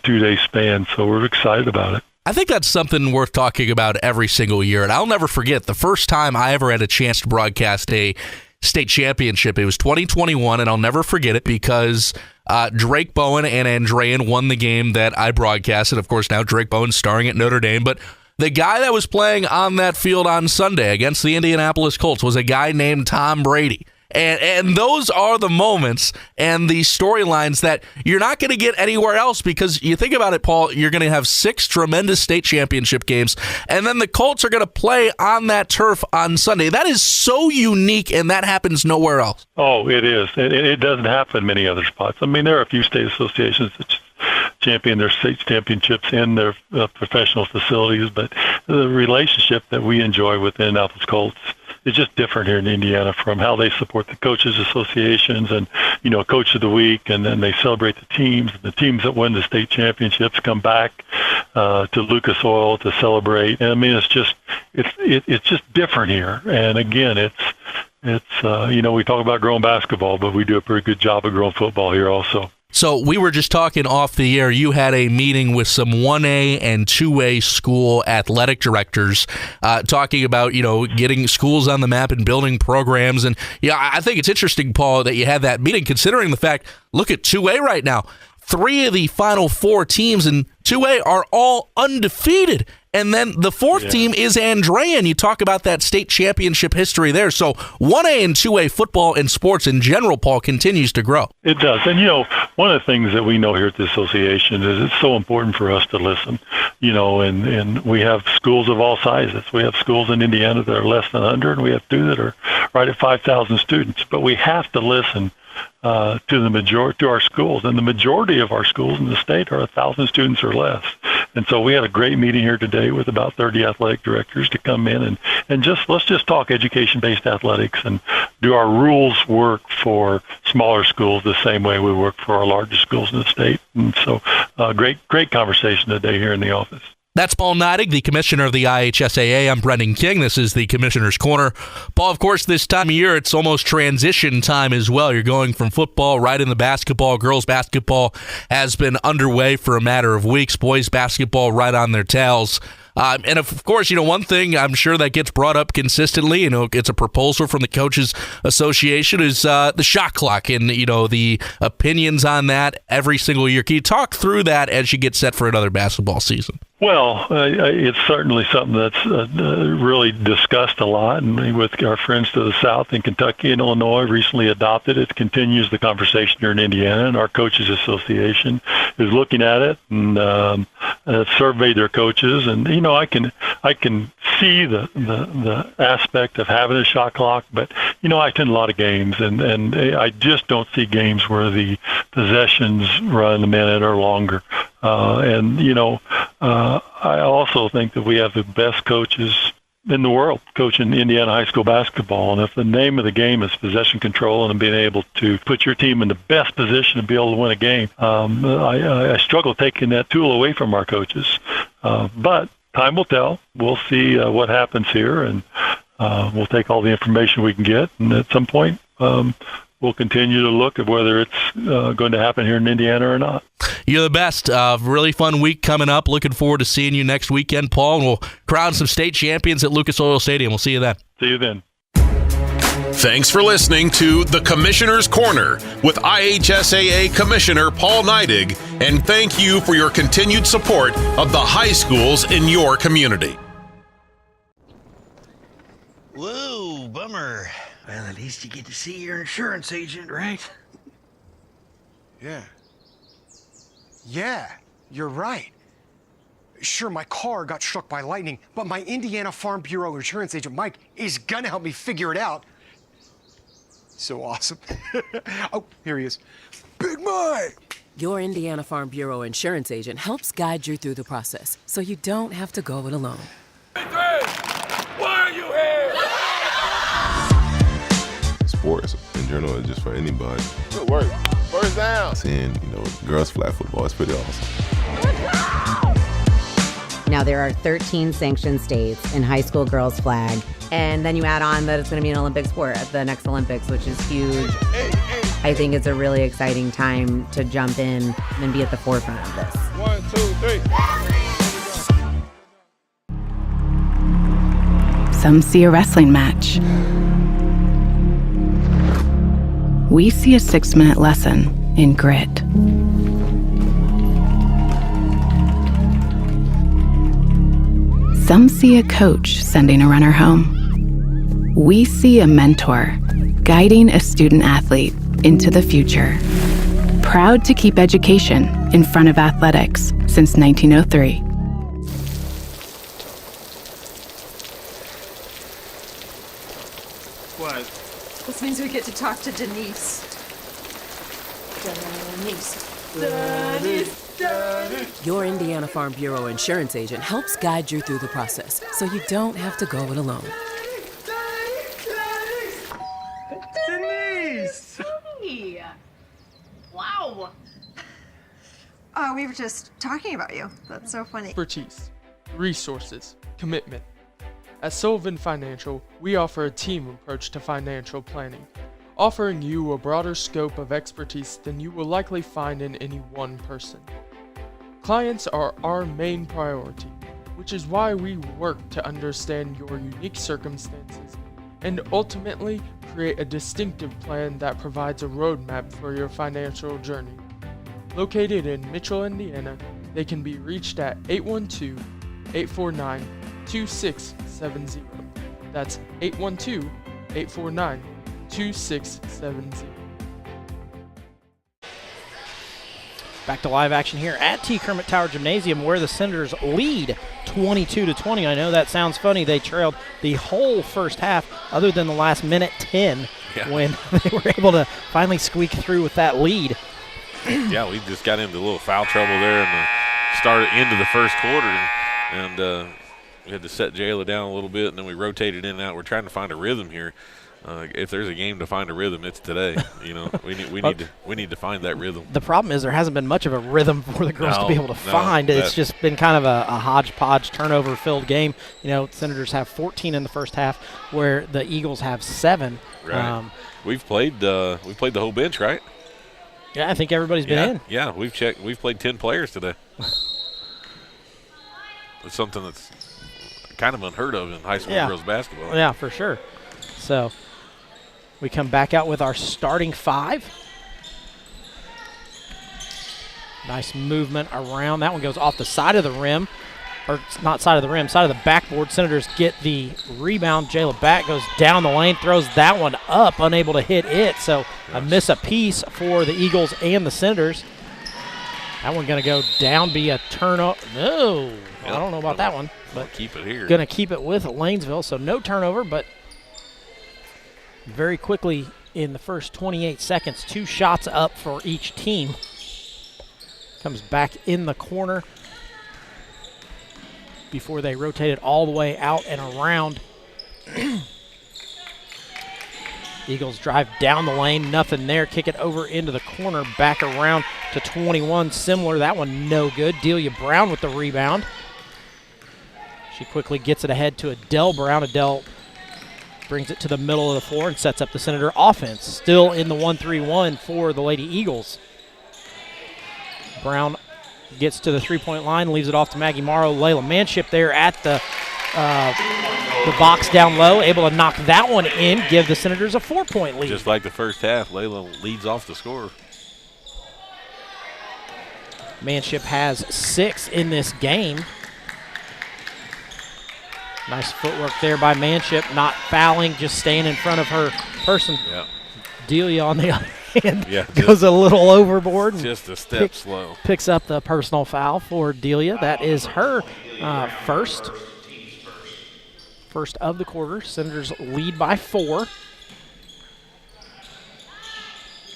Q: 2-day span. So we're excited about it.
P: I think that's something worth talking about every single year. And I'll never forget the first time I ever had a chance to broadcast a state championship. It was 2021, and I'll never forget it because Drake Bowen and Andrean won the game that I broadcasted. Of course, now Drake Bowen starring at Notre Dame. But The guy that was playing on that field on Sunday against the Indianapolis Colts was a guy named Tom Brady. And those are the moments and the storylines that you're not going to get anywhere else, because you think about it, Paul, you're going to have 6 tremendous state championship games, and then the Colts are going to play on that turf on Sunday. That is so unique, and that happens nowhere else.
Q: Oh, it is. It doesn't happen in many other spots. I mean, there are a few state associations that champion their state championships in their professional facilities, but the relationship that we enjoy with the Indianapolis Colts is just different here in Indiana, from how they support the coaches associations and, coach of the week, and then they celebrate the teams. The teams that win the state championships come back to Lucas Oil to celebrate. And I mean, it's just different here. And again, it's we talk about growing basketball, but we do a pretty good job of growing football here also.
P: So we were just talking off the air. You had a meeting with some 1A and 2A school athletic directors talking about, getting schools on the map and building programs. And I think it's interesting, Paul, that you had that meeting, considering the fact, look at 2A right now. 3 of the final 4 teams in 2A are all undefeated. And then the 4th team is Andrea, and you talk about that state championship history there. So 1A and 2A football and sports in general, Paul, continues to grow.
Q: It does. And, one of the things that we know here at the association is it's so important for us to listen, and we have schools of all sizes. We have schools in Indiana that are less than 100, and we have 2 that are right at 5,000 students. But we have to listen to our schools, and the majority of our schools in the state are 1,000 students or less. And so we had a great meeting here today with about 30 athletic directors to come in and let's just talk education-based athletics and do our rules work for smaller schools the same way we work for our largest schools in the state. And so great conversation today here in the office.
P: That's Paul Neidig, the commissioner of the IHSAA. I'm Brendan King. This is the Commissioner's Corner. Paul, of course, this time of year, it's almost transition time as well. You're going from football right into basketball. Girls basketball has been underway for a matter of weeks. Boys basketball right on their tails. And of course, one thing I'm sure that gets brought up consistently, it's a proposal from the Coaches Association, is the shot clock and, the opinions on that every single year. Can you talk through that as you get set for another basketball season?
Q: Well, it's certainly something that's really discussed a lot, and with our friends to the south in Kentucky and Illinois recently adopted it. It continues the conversation here in Indiana, and our Coaches Association is looking at it and surveyed their coaches. And I can see the aspect of having a shot clock, but I attend a lot of games, and I just don't see games where the possessions run a minute or longer. I also think that we have the best coaches in the world coaching Indiana high school basketball. And if the name of the game is possession control and being able to put your team in the best position to be able to win a game, I struggle taking that tool away from our coaches. But time will tell. We'll see what happens here, and we'll take all the information we can get. And at some point, we'll continue to look at whether it's going to happen here in Indiana or not.
P: You're the best. Really fun week coming up. Looking forward to seeing you next weekend, Paul. And we'll crown some state champions at Lucas Oil Stadium. We'll see you then.
Q: See you then.
O: Thanks for listening to The Commissioner's Corner with IHSAA Commissioner Paul Neidig, and thank you for your continued support of the high schools in your community.
R: Whoa, bummer. Well, at least you get to see your insurance agent, right?
S: Yeah, you're right. Sure, my car got struck by lightning, but my Indiana Farm Bureau insurance agent, Mike, is gonna help me figure it out. So awesome. Oh, here he is. Big Mike!
T: Your Indiana Farm Bureau insurance agent helps guide you through the process, so you don't have to go it alone.
B: Why are you here?
U: Sports in general is just for anybody.
B: Good work. First down.
U: Seeing, girls flag football is pretty awesome.
V: Now, there are 13 sanctioned states in high school girls flag, and then you add on that it's going to be an Olympic sport at the next Olympics, which is huge. I think it's a really exciting time to jump in and be at the forefront of this.
B: 1, 2, 3.
N: Some see a wrestling match. We see a 6-minute lesson in grit. Some see a coach sending a runner home. We see a mentor guiding a student athlete into the future. Proud to keep education in front of athletics since 1903.
A: What?
C: This means we get to talk to Denise.
T: Your Indiana Farm Bureau insurance agent helps guide you through the process so you don't have to go it alone.
A: Denise!
C: Hey. Wow. We were just talking about you. That's so funny.
F: Expertise, resources, commitment. At Sullivan Financial, we offer a team approach to financial planning, offering you a broader scope of expertise than you will likely find in any one person. Clients are our main priority, which is why we work to understand your unique circumstances and ultimately create a distinctive plan that provides a roadmap for your financial journey. Located in Mitchell, Indiana, they can be reached at 812-849-2670. That's 812-849-2670.
J: Back to live action here at T. Kermit Tower Gymnasium, where the Senators lead 22-20. I know that sounds funny. They trailed the whole first half, other than the last minute 10, when they were able to finally squeak through with that lead.
K: Yeah, we just got into a little foul trouble there in the end of the first quarter, and we had to set Jayla down a little bit, and then we rotated in and out. We're trying to find a rhythm here. If there's a game to find a rhythm, it's today. You know, we need to find that rhythm.
J: The problem is there hasn't been much of a rhythm for the girls to be able to find. It's just been kind of a hodgepodge, turnover-filled game. You know, Senators have 14 in the first half, where the Eagles have 7.
K: Right. We've played the whole bench, right?
J: Yeah, I think everybody's been in.
K: Yeah, we've played 10 players today. It's something that's kind of unheard of in high school girls basketball.
J: Yeah, for sure. So we come back out with our starting 5. Nice movement around. That one goes off the side of the rim. Or not side of the rim, side of the backboard. Senators get the rebound. Jayla Batt goes down the lane, throws that one up, unable to hit it. So a miss a piece for the Eagles and the Senators. That one going to go down, be a turnover. No, I don't know about that one. But
K: keep it here.
J: Going to keep it with Lanesville, so no turnover, but very quickly in the first 28 seconds, 2 shots up for each team. Comes back in the corner before they rotate it all the way out and around. Eagles drive down the lane, nothing there. Kick it over into the corner, back around to 21. Similar, that one no good. Delia Brown with the rebound. She quickly gets it ahead to Adele Brown. Adele brings it to the middle of the floor and sets up the Senator offense. Still in the 1-3-1 for the Lady Eagles. Brown gets to the three-point line, leaves it off to Maggie Morrow. Layla Manship there at the box down low, able to knock that one in, give the Senators a 4-point lead.
K: Just like the first half, Layla leads off the score.
J: Manship has 6 in this game. Nice footwork there by Manship, not fouling, just staying in front of her person.
K: Yeah.
J: Delia on the other hand goes a little overboard.
K: Just a step slow.
J: Picks up the personal foul for Delia. That is her first of the quarter. Senators lead by 4.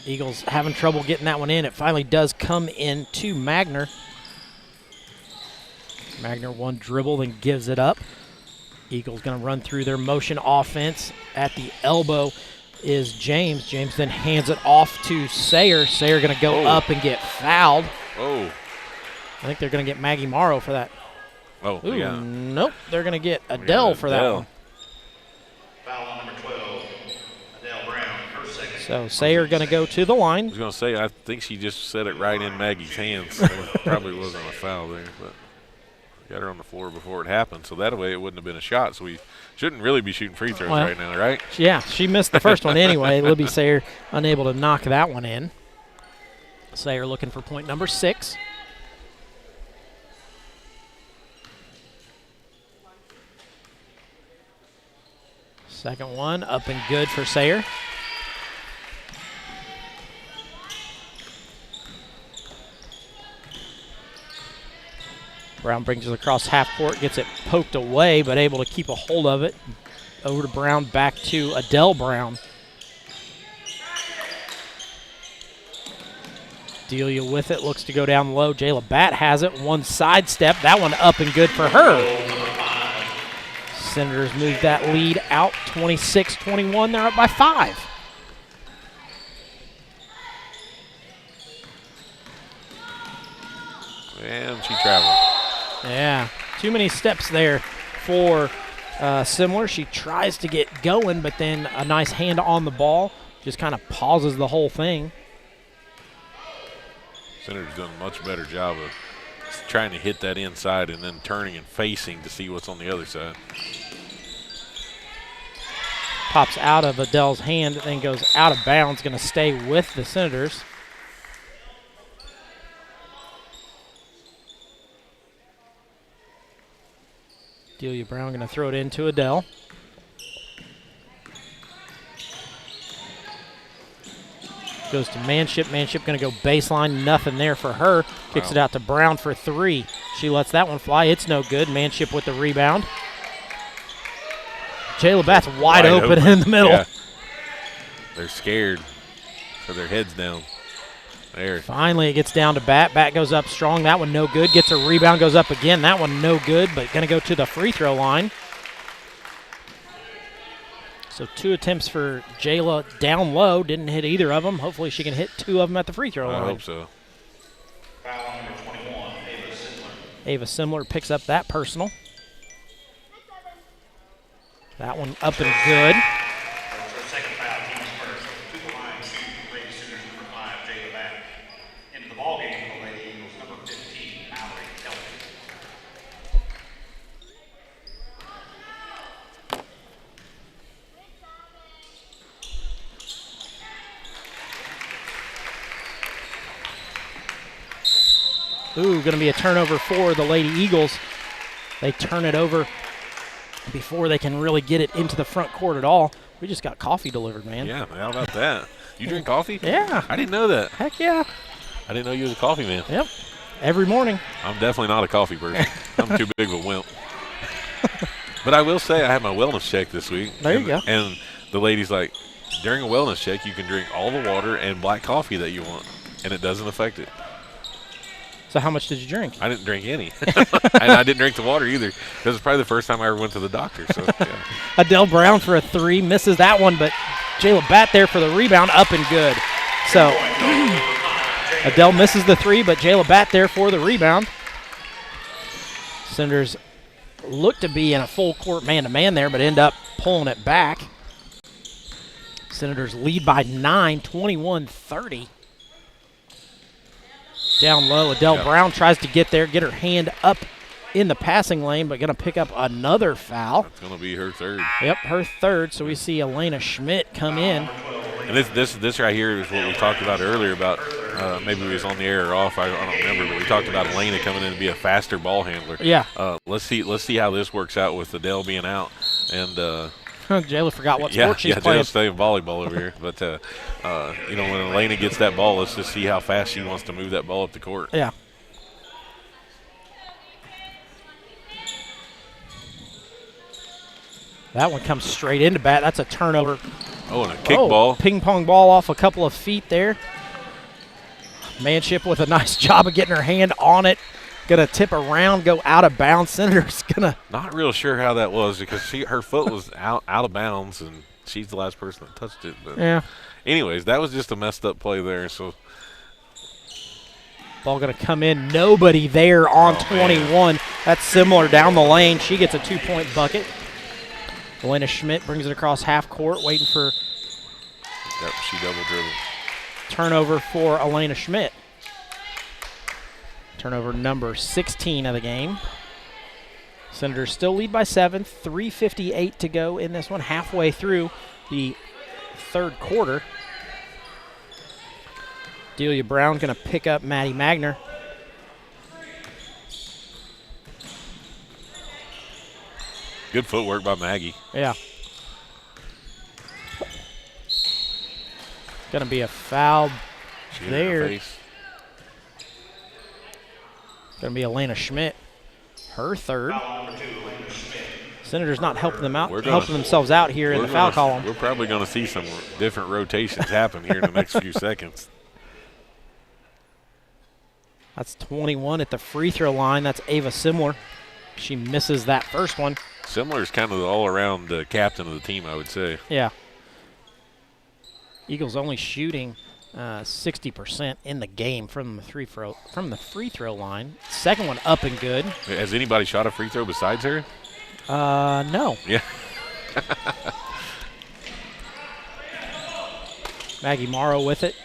J: Eagles having trouble getting that one in. It finally does come in to Magner. Magner one dribble, then gives it up. Eagles going to run through their motion offense. At the elbow is James. James then hands it off to Sayer. Sayer going to go up and get fouled.
K: Oh.
J: I think they're going to get Maggie Morrow for that.
K: Oh,
J: ooh,
K: yeah.
J: Nope, they're going to get Adele for that one.
L: Foul on number 12, Adele Brown, her second.
J: So Sayer going to go to the line.
K: I was going to say, I think she just set it right in Maggie's hands. So it probably wasn't a foul there, but got her on the floor before it happened. So that way it wouldn't have been a shot. So we shouldn't really be shooting free throws right now, right?
J: Yeah, she missed the first one anyway. Libby Sayer unable to knock that one in. Sayer looking for point number 6. Second one up and good for Sayer. Brown brings it across half court, gets it poked away, but able to keep a hold of it. Over to Brown, back to Adele Brown. Delia with it, looks to go down low. Jayla Batt has it, one sidestep. That one up and good for her. Senators move that lead out 26-21. They're up by 5.
K: And she traveled.
J: Yeah, too many steps there for Simler. She tries to get going, but then a nice hand on the ball just kind of pauses the whole thing.
K: Senator's done a much better job of trying to hit that inside and then turning and facing to see what's on the other side.
J: Pops out of Adele's hand, then goes out of bounds, going to stay with the Senators. Delia Brown going to throw it into Adele. Goes to Manship. Manship going to go baseline. Nothing there for her. Kicks it out to Brown for 3. She lets that one fly. It's no good. Manship with the rebound. Jayla Batt's wide open in the middle.
K: Yeah. They're scared, so their head's down. There.
J: Finally, it gets down to Batt. Batt goes up strong. That one no good. Gets a rebound, goes up again. That one no good, but going to go to the free throw line. So 2 attempts for Jayla down low. Didn't hit either of them. Hopefully she can hit 2 of them at the free throw line.
K: I hope so.
L: Foul number 21, Ava Simler.
J: Ava Simler picks up that personal. That one up and good.
L: Her second foul, team's first. To the line, shooting Lady Sooners number 5, Jayla Batt. Into the ballgame for the Lady Eagles, number 15, Mallory Kelly.
J: Ooh, going to be a turnover for the Lady Eagles. They turn it over before they can really get it into the front court at all. We just got coffee delivered, man.
K: Yeah, how about that? You drink coffee?
J: Yeah.
K: I didn't know that.
J: Heck yeah.
K: I didn't know you was a coffee man.
J: Yep. Every morning.
K: I'm definitely not a coffee person. I'm too big of a wimp. But I will say I had my wellness check this week.
J: There you go.
K: And the lady's like, during a wellness check, you can drink all the water and black coffee that you want, and it doesn't affect it.
J: So how much did you drink?
K: I didn't drink any. And I didn't drink the water either. This is probably the first time I ever went to the doctor. So, yeah.
J: Adele Brown for a 3. Misses that one, but Jayla Batt there for the rebound. Up and good. So Adele misses the 3, but Jayla Batt there for the rebound. Senators look to be in a full court man-to-man there, but end up pulling it back. Senators lead by 9, 21-30. Down low, Adele Brown tries to get there, get her hand up in the passing lane, but going to pick up another foul.
K: It's going to be her 3rd.
J: Yep, her 3rd. So we see Elena Schmidt come in.
K: And this right here is what we talked about earlier about maybe we was on the air or off. I don't remember, but we talked about Elena coming in to be a faster ball handler.
J: Yeah.
K: Let's see how this works out with Adele being out and.
J: Jayla forgot what sport she's playing.
K: Yeah, Jayla's playing volleyball over here. But, when Elena gets that ball, let's just see how fast she wants to move that ball up the court.
J: Yeah. That one comes straight into Batt. That's a turnover.
K: Oh, and a kick ball.
J: Ping pong ball off a couple of feet there. Manship with a nice job of getting her hand on it. Going to tip around, go out of bounds. Senator's going to.
K: Not real sure how that was because her foot was out of bounds, and she's the last person that touched it. But
J: yeah.
K: Anyways, that was just a messed up play there. So
J: ball going to come in. Nobody there on 21. That's similar down the lane. She gets a 2-point bucket. Elena Schmidt brings it across half court, waiting for.
K: Yep, she double dribbled.
J: Turnover for Elena Schmidt. Turnover number 16 of the game. Senators still lead by 7. 3:58 to go in this one. Halfway through the 3rd quarter. Delia Brown going to pick up Maddie Magner.
K: Good footwork by Maggie.
J: Yeah. Going to be a foul there. Going to be Elena Schmidt, her third. Senators not helping them out, helping themselves out here in the foul column.
K: We're probably going to see some different rotations happen here in the next few seconds.
J: That's 21 at the free throw line. That's Ava Simler. She misses that first one.
K: Simler is kind of the all-around captain of the team, I would say.
J: Yeah. Eagles only shooting 60% in the game from the free throw line. Second one up and good.
K: Has anybody shot a free throw besides her?
J: No.
K: Yeah.
J: Maggie Morrow with it.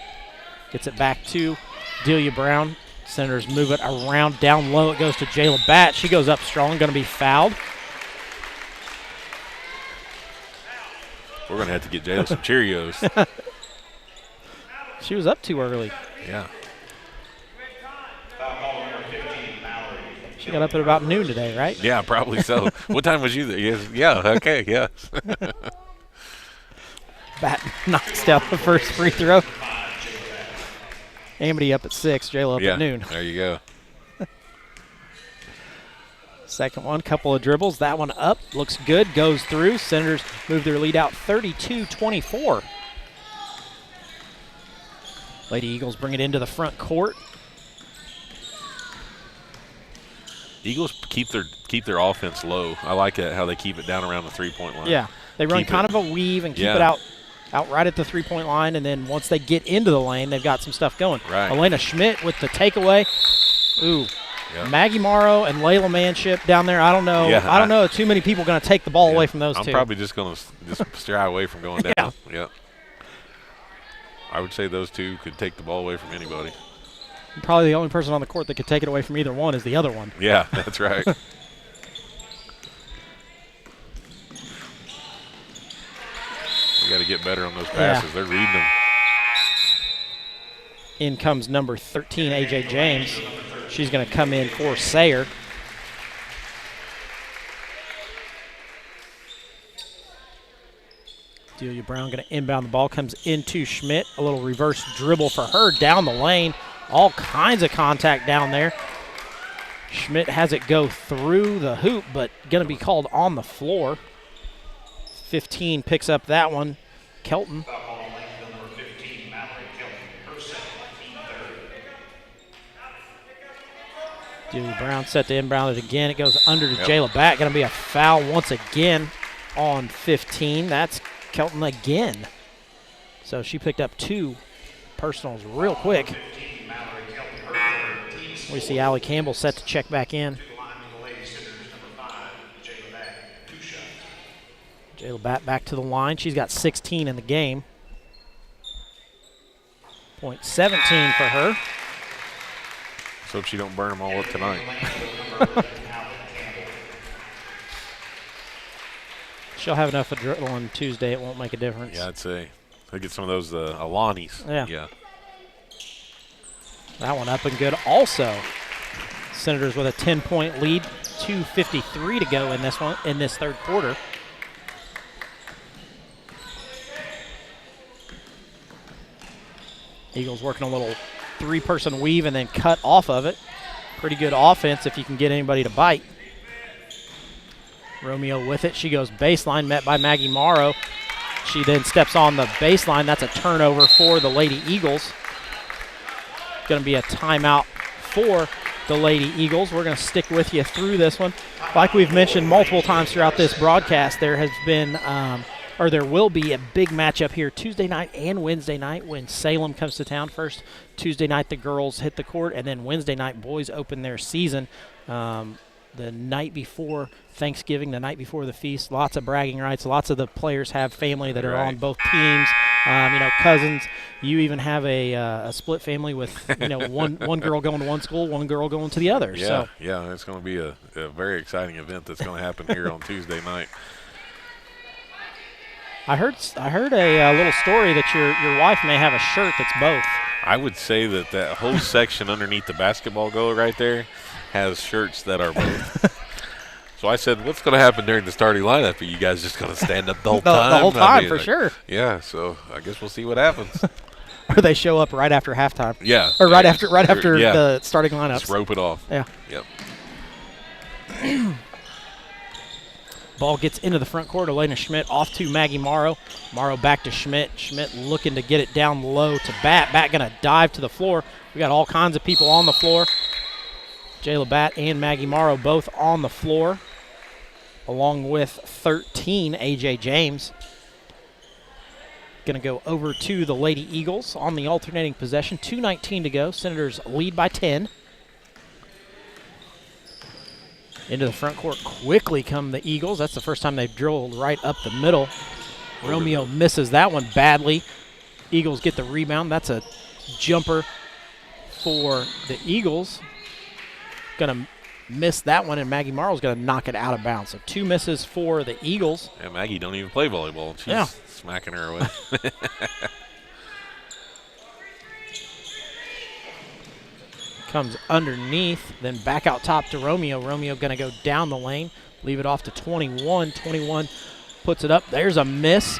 J: Gets it back to Delia Brown. Senators move it around down low. It goes to Jayla Batt. She goes up strong, going to be fouled.
K: We're going to have to get Jayla some Cheerios.
J: She was up too early.
K: Yeah.
J: She got up at about noon today, right?
K: Yeah, probably so. What time was you there? Yes. Yeah, okay, yeah.
J: Batt knocks down the first free throw. Amity up at 6, Jayla up at noon.
K: There you go.
J: Second one, couple of dribbles. That one up, looks good, goes through. Senators move their lead out 32-24. Lady Eagles bring it into the front court.
K: Eagles keep their offense low. I like it, how they keep it down around the three-point line.
J: Yeah, they run kind of a weave and keep it out right at the three-point line, and then once they get into the lane, they've got some stuff going.
K: Right.
J: Elena Schmidt with the takeaway. Ooh. Yeah. Maggie Morrow and Layla Manship down there. I don't know. Yeah, I don't know. Too many people going to take the ball away from those two.
K: I'm probably just going to stray away from going down. Yeah. I would say those two could take the ball away from anybody.
J: Probably the only person on the court that could take it away from either one is the other one.
K: Yeah, that's right. We got to get better on those passes. They're reading them.
J: In comes number 13, A.J. James. She's going to come in for Sayer. Delia Brown going to inbound the ball, comes into Schmidt. A little reverse dribble for her down the lane. All kinds of contact down there. Schmidt has it go through the hoop, but going to be called on the floor. 15 picks up that one. Kelton. Delia Brown set to inbound it again. It goes under to Jayla Batt. Going to be a foul once again on 15. That's Kelton again. So she picked up 2 personals real quick. We see Allie Campbell set to check back in. Jayla Batt back to the line. She's got 16 in the game. Point 17 for her.
K: Let's hope she don't burn them all up tonight.
J: She'll have enough adrenaline on Tuesday. It won't make a difference.
K: Yeah, I'd say. I'll get some of those Alanis.
J: Yeah. That one up and good also. Senators with a 10-point lead. 2:53 to go in this third quarter. Eagles working a little 3-person weave and then cut off of it. Pretty good offense if you can get anybody to bite. Romeo with it. She goes baseline, met by Maggie Morrow. She then steps on the baseline. That's a turnover for the Lady Eagles. Going to be a timeout for the Lady Eagles. We're going to stick with you through this one. Like we've mentioned multiple times throughout this broadcast, there has been there will be a big matchup here Tuesday night and Wednesday night when Salem comes to town. First Tuesday night the girls hit the court, and then Wednesday night boys open their season. The night before Thanksgiving, the night before the feast, lots of bragging rights. Lots of the players have family that are on both teams. Cousins. You even have a split family with one girl going to one school, one girl going to the other.
K: Yeah, it's going to be a very exciting event that's going to happen here on Tuesday night.
J: I heard a little story that your wife may have a shirt that's both.
K: I would say that whole section underneath the basketball goal right there has shirts that are both. So I said, what's going to happen during the starting lineup? Are you guys just going to stand up the whole time?
J: The whole time, for sure.
K: Yeah, so I guess we'll see what happens.
J: where they show up right after halftime.
K: Yeah.
J: Or right after
K: yeah.
J: the starting lineups.
K: Just rope it off.
J: Yeah.
K: Yep.
J: Ball gets into the front court. Elena Schmidt off to Maggie Morrow. Morrow back to Schmidt. Schmidt looking to get it down low to Bat. Bat going to dive to the floor. We got all kinds of people on the floor. Jayla Bat and Maggie Morrow both on the floor, along with 13, A.J. James. Going to go over to the Lady Eagles on the alternating possession. 2:19 to go. Senators lead by 10. Into the front court quickly come the Eagles. That's the first time they've drilled right up the middle. Romeo misses that one badly. Eagles get the rebound. That's a jumper for the Eagles. Going to miss that one, and Maggie Morrow's going to knock it out of bounds. So 2 misses for the Eagles.
K: And Maggie don't even play volleyball. She's smacking her away.
J: Comes underneath, then back out top to Romeo. Romeo going to go down the lane, leave it off to 21. 21 puts it up. There's a miss.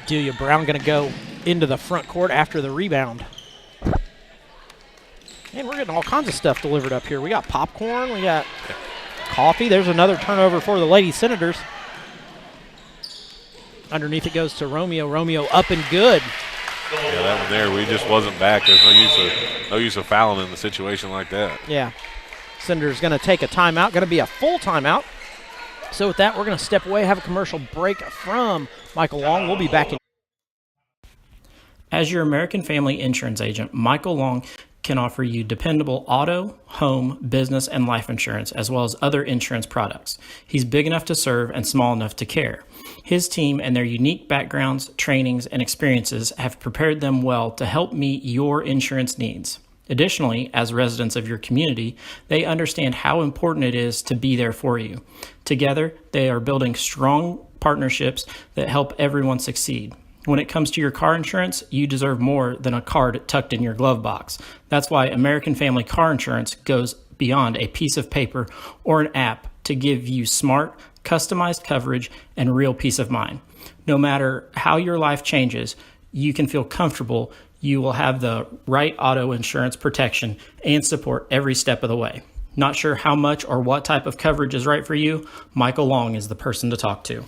J: Delia Brown going to go into the front court after the rebound. And we're getting all kinds of stuff delivered up here. We got popcorn, we got coffee. There's another turnover for the Lady Senators. Underneath it goes to Romeo. Romeo up and good.
K: Yeah, that one there, we just wasn't back. There's no use of fouling in the situation like that.
J: Yeah. Senators going to take a timeout. Going to be a full timeout. So with that, we're going to step away, have a commercial break from Michael Long. We'll be back in. As your American Family Insurance agent, Michael Long can offer you dependable auto, home, business, and life insurance, as well as other insurance products. He's big enough to serve and small enough to care. His team and their unique backgrounds, trainings, and experiences have prepared them well to help meet your insurance needs. Additionally, as residents of your community, they understand how important it is to be there for you. Together, they are building strong partnerships that help everyone succeed. When it comes to your car insurance, you deserve more than a card tucked in your glove box. That's why American Family Car Insurance goes beyond a piece of paper or an app to give you smart, customized coverage and real peace of mind. No matter how your life changes, you can feel comfortable you will have the right auto insurance protection and support every step of the way. Not sure how much or what type of coverage is right for you? Michael Long is the person to talk to.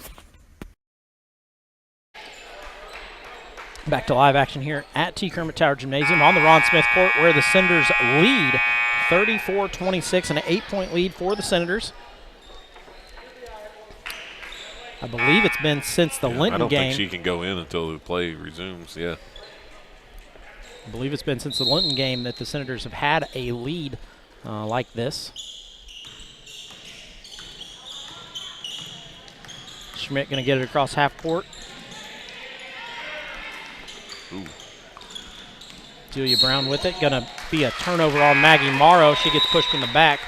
J: Back to live action here at T. Kermit Tower Gymnasium on the Ron Smith Court, where the Senators lead 34-26, an 8-point lead for the Senators. I believe it's been since the Linton
K: game. I don't
J: game.
K: think she can go in until the play resumes, I
J: believe it's been since the Linton game that the Senators have had a lead like this. Schmidt going to get it across half court.
K: Ooh.
J: Delia Brown with it. Going to be a turnover on Maggie Morrow. She gets pushed in the back.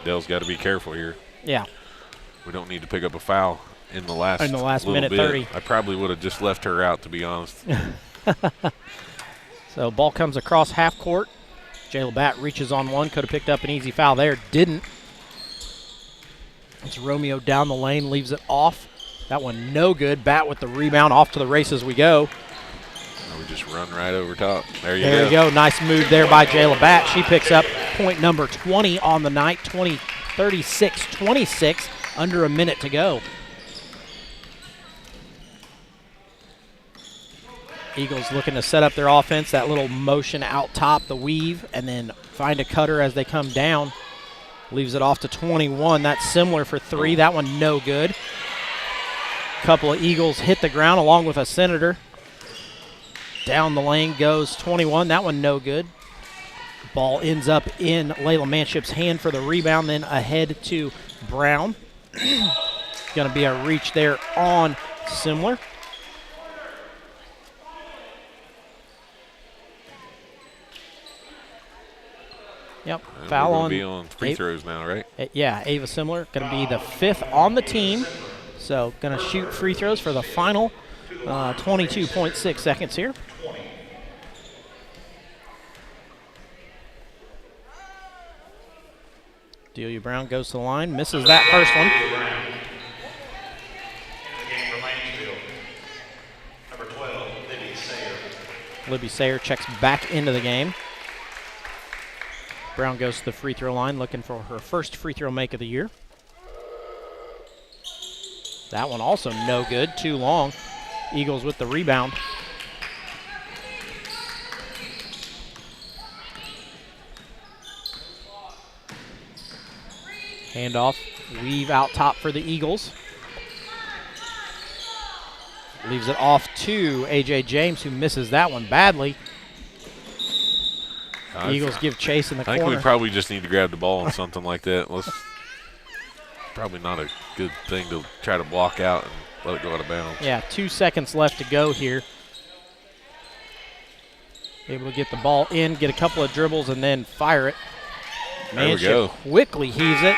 K: Dell's got to be careful here.
J: Yeah.
K: We don't need to pick up a foul in the last
J: minute
K: bit.
J: 30.
K: I probably would have just left her out, to be honest.
J: So ball comes across half court. Jayla Bat reaches on one. Could have picked up an easy foul there. Didn't. It's Romeo down the lane. Leaves it off. That one no good. Bat with the rebound. Off to the races we go.
K: We just run right over top. There you
J: go. Nice move there by Jayla Bat. She picks up point number 20 on the night. 36-26. Under a minute to go. Eagles looking to set up their offense. That little motion out top, the weave, and then find a cutter as they come down. Leaves it off to 21. That's similar for three. That one no good. Couple of Eagles hit the ground along with a Senator. Down the lane goes 21. That one no good. Ball ends up in Layla Manship's hand for the rebound, then ahead to Brown. Going to be a reach there on Simler. Yep, foul on.
K: Be on free throws now, right?
J: Yeah, Ava Simler going to be the 5th on the team. So going to shoot free throws for the final 22.6 seconds here. Delia Brown goes to the line, misses that first one. Libby Sayer checks back into the game. Brown goes to the free throw line looking for her first free throw make of the year. That one also no good, too long. Eagles with the rebound. Handoff, weave out top for the Eagles. Leaves it off to A.J. James, who misses that one badly. Eagles give chase in the corner.
K: I think we probably just need to grab the ball on something like that. Probably not a good thing to try to block out and let it go out of bounds.
J: Yeah, 2 seconds left to go here. Able to get the ball in, get a couple of dribbles, and then fire it.
K: There we go.
J: Quickly heaves it.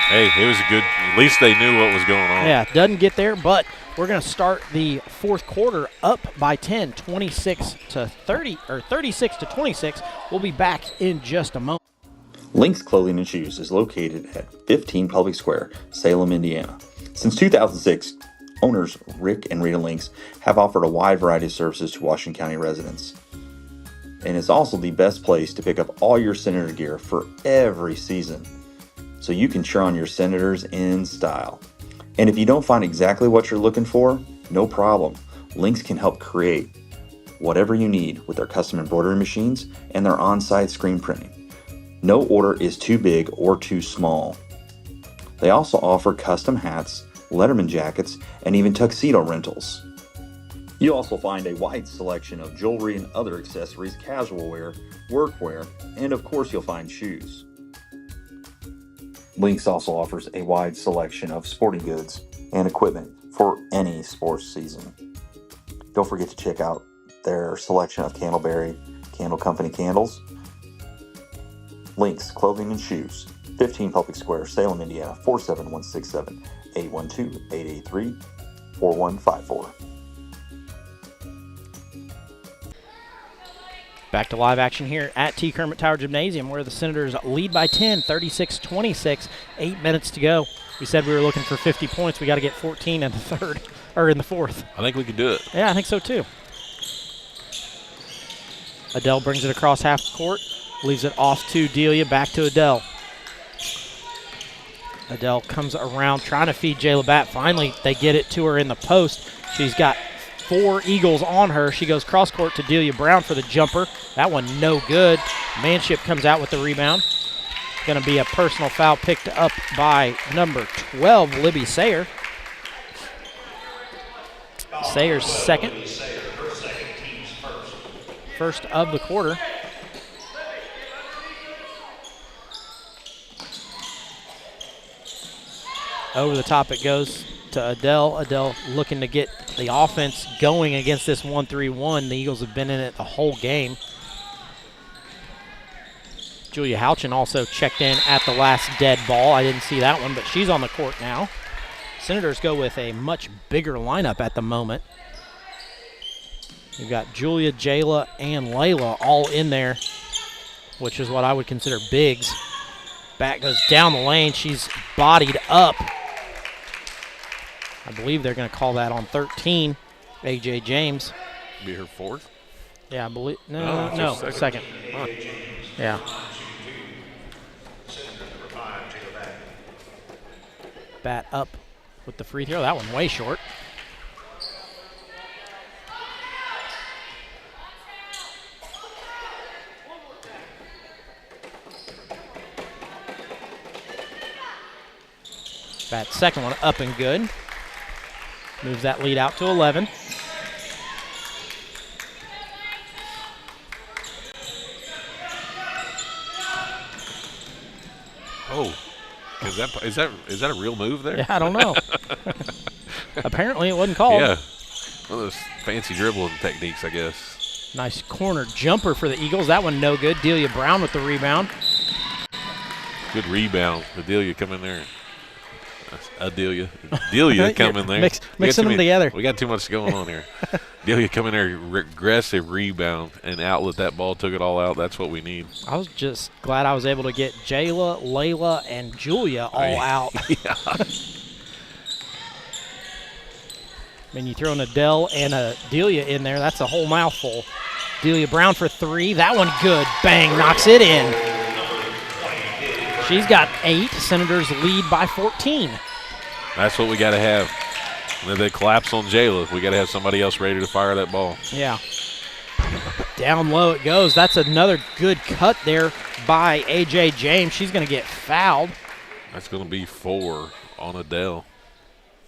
K: Hey, it was a good, at least they knew what was going on.
J: Yeah, doesn't get there, but we're going to start the fourth quarter up by 10, 26 to 30, or 36 to 26. We'll be back in just a moment.
H: Lynx Clothing and Shoes is located at 15 Public Square, Salem, Indiana. Since 2006, owners Rick and Rita Lynx have offered a wide variety of services to Washington County residents. And it's also the best place to pick up all your Senator gear for every season, so you can cheer on your Senators in style. And if you don't find exactly what you're looking for, no problem. Lynx can help create whatever you need with their custom embroidery machines and their on-site screen printing. No order is too big or too small. They also offer custom hats, Letterman jackets, and even tuxedo rentals. You'll also find a wide selection of jewelry and other accessories, casual wear, workwear, and of course you'll find shoes. Lynx also offers a wide selection of sporting goods and equipment for any sports season. Don't forget to check out their selection of Candleberry Candle Company candles. Lynx Clothing and Shoes, 15 Public Square, Salem, Indiana, 47167, 812-883-4154.
J: Back to live action here at T. Kermit Tower Gymnasium, where the Senators lead by 10, 36-26, 8 minutes to go. We said we were looking for 50 points. We got to get 14 in the third, or in the fourth.
K: I think we can do it.
J: Yeah, I think so too. Adele brings it across half the court, leaves it off to Delia, back to Adele. Adele comes around trying to feed Jayla Batt. Finally, they get it to her in the post. She's got 4 Eagles on her. She goes cross court to Delia Brown for the jumper. That one no good. Manship comes out with the rebound. Going to be a personal foul picked up by number 12, Libby Sayer. Sayer's second. First of the quarter. Over the top it goes to Adele. Adele looking to get the offense going against this 1-3-1. The Eagles have been in it the whole game. Julia Houchin also checked in at the last dead ball. I didn't see that one, but she's on the court now. Senators go with a much bigger lineup at the moment. You've got Julia, Jayla, and Layla all in there, which is what I would consider bigs. Back goes down the lane. She's bodied up. I believe they're going to call that on 13, A.J. James.
K: Be her fourth?
J: Yeah, I believe. No, second.
K: Huh.
J: Yeah. Bat up with the free throw. That one way short. Bat's second one up and good. Moves that lead out to 11.
K: Oh, is that a real move there?
J: Yeah, I don't know. Apparently it wasn't called.
K: Yeah, one of those fancy dribbling techniques, I guess.
J: Nice corner jumper for the Eagles. That one no good. Delia Brown with the rebound.
K: Good rebound. Adelia come in there. Delia come in there.
J: Mixing them together.
K: We got too much going on here. Delia come in there, aggressive rebound, and outlet that ball, took it all out. That's what we need.
J: I was just glad I was able to get Jayla, Layla, and Julia all out.
K: Yeah.
J: When you throw an Adele and a Delia in there, that's a whole mouthful. Delia Brown for 3. That one good. Bang, knocks it in. She's got 8. Senators lead by 14.
K: That's what we got to have. And if they collapse on Jayla, we got to have somebody else ready to fire that ball.
J: Yeah. Down low it goes. That's another good cut there by A.J. James. She's going to get fouled.
K: That's going to be 4 on Adele.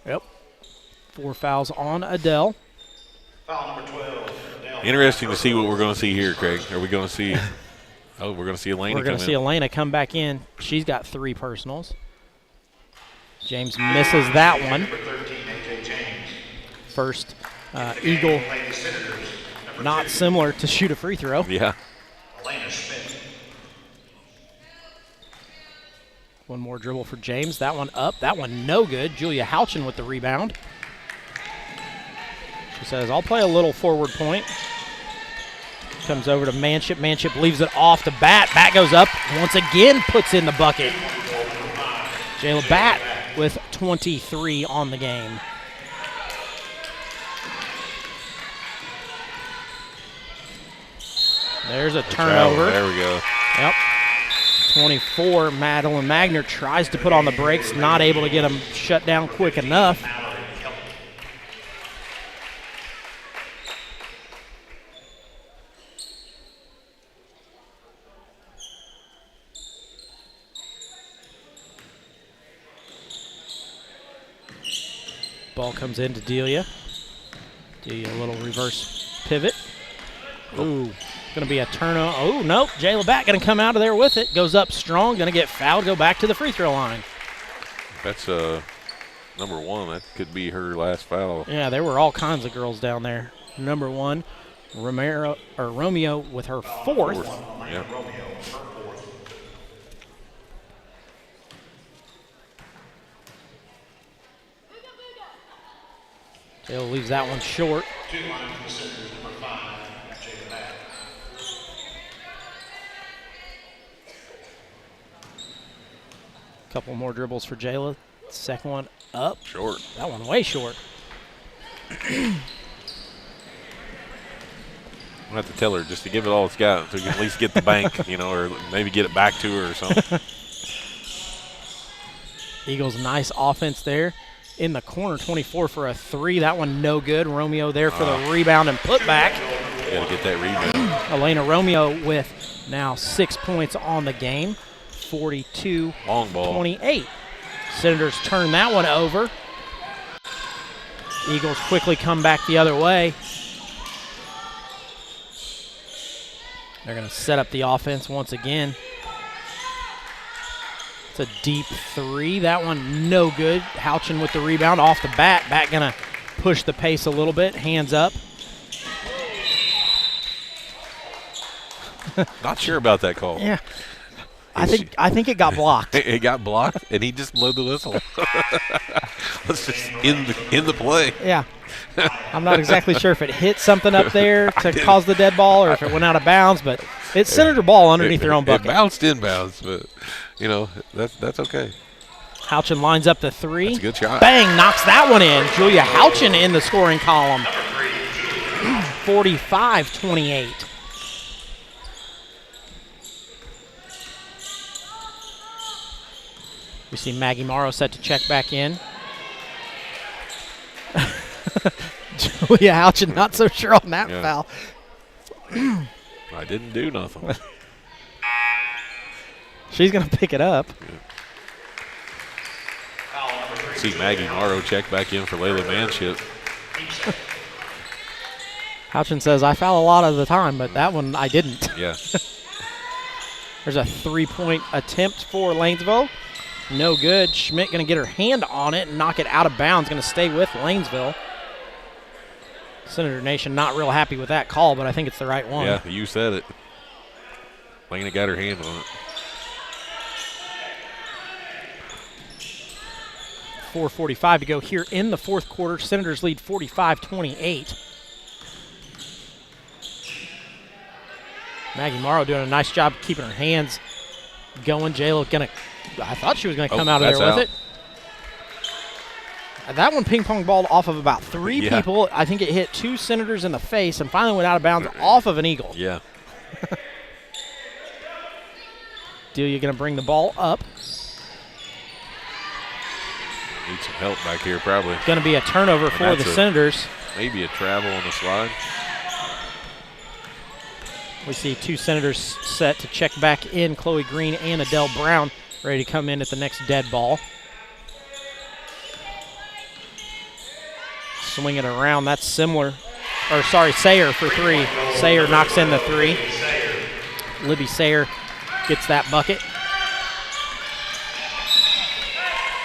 J: Yep. 4 fouls on Adele.
L: Foul number 12.
K: Interesting to see what we're going to see here, Craig. Are we going to see? Oh, we're going to see Elena.
J: We're going to see Elena come back in. She's got 3 personals. James misses that one. First Eagle, not similar to shoot a free throw.
K: Yeah.
J: One more dribble for James. That one up. That one no good. Julia Houchin with the rebound. She says, I'll play a little forward point. Comes over to Manship. Manship leaves it off the bat. Bat goes up. Once again puts in the bucket. Jayla Bat with 23 on the game. There's a turnover.
K: There we go.
J: Yep. 24, Madeline Magner tries to put on the brakes, not able to get them shut down quick enough. Ball comes into Delia. Delia, a little reverse pivot. Ooh. Going to be a turnover. Oh, nope. Jayla Bat going to come out of there with it. Goes up strong. Going to get fouled. Go back to the free throw line.
K: That's number 1. That could be her last foul.
J: Yeah, there were all kinds of girls down there. Number 1, Romeo with her 4th.
K: Yeah.
J: Jayla leaves that one short.
L: 2 lines for the Senators, number 5, Jayla Bat.
J: Couple more dribbles for Jayla. Second one up.
K: Short.
J: That one way short.
K: I'm going to have to tell her just to give it all it's got so we can at least get the bank, or maybe get it back to her or something.
J: Eagles, nice offense there. In the corner, 24 for a 3. That one no good. Romeo there for the rebound and put back.
K: Got to get that rebound.
J: Elena Romeo with now 6 points on the game. 42,
K: long ball.
J: 28. Senators turn that one over. Eagles quickly come back the other way. They're going to set up the offense once again. It's a deep 3. That one no good. Houchin with the rebound off the bat. Bat going to push the pace a little bit. Hands up.
K: Not sure about that call.
J: Yeah. I think it got blocked.
K: It got blocked, and he just blew the whistle. Let's just end the play.
J: Yeah. I'm not exactly sure if it hit something up there to cause the dead ball or if it went out of bounds, but it's Senator ball underneath their own bucket.
K: It bounced inbounds, but, that's okay.
J: Houchin lines up the 3.
K: That's a good shot.
J: Bang, knocks that one in. Julia Houchin in the scoring column. 45-28. We see Maggie Morrow set to check back in. Julia Houchin not so sure on that foul.
K: I didn't do nothing.
J: She's going to pick it up.
K: Yeah. See Maggie Morrow check back in for Layla Manship.
J: Houchin says, I foul a lot of the time, but that one I didn't.
K: Yeah.
J: There's a 3-point attempt for Lanesville. No good. Schmidt going to get her hand on it and knock it out of bounds. Going to stay with Lanesville. Senator Nation not real happy with that call, but I think it's the right one.
K: Yeah, you said it. Lena got her hand on it.
J: 4:45 to go here in the fourth quarter. Senators lead 45-28. Maggie Morrow doing a nice job keeping her hands going. Jayla I thought she was going to come out of there with it. That one ping-pong balled off of about 3
K: Yeah.
J: people. I think it hit 2 Senators in the face and finally went out of bounds off of an Eagle.
K: Yeah.
J: Delia going to bring the ball up.
K: Need some help back here, probably.
J: Going to be a turnover for the Senators.
K: Maybe a travel on the slide.
J: We see 2 Senators set to check back in. Chloe Green and Adele Brown ready to come in at the next dead ball. Swing it around. That's similar. Or, sorry, Sayer for 3. Sayer knocks in the 3. Libby Sayer gets that bucket.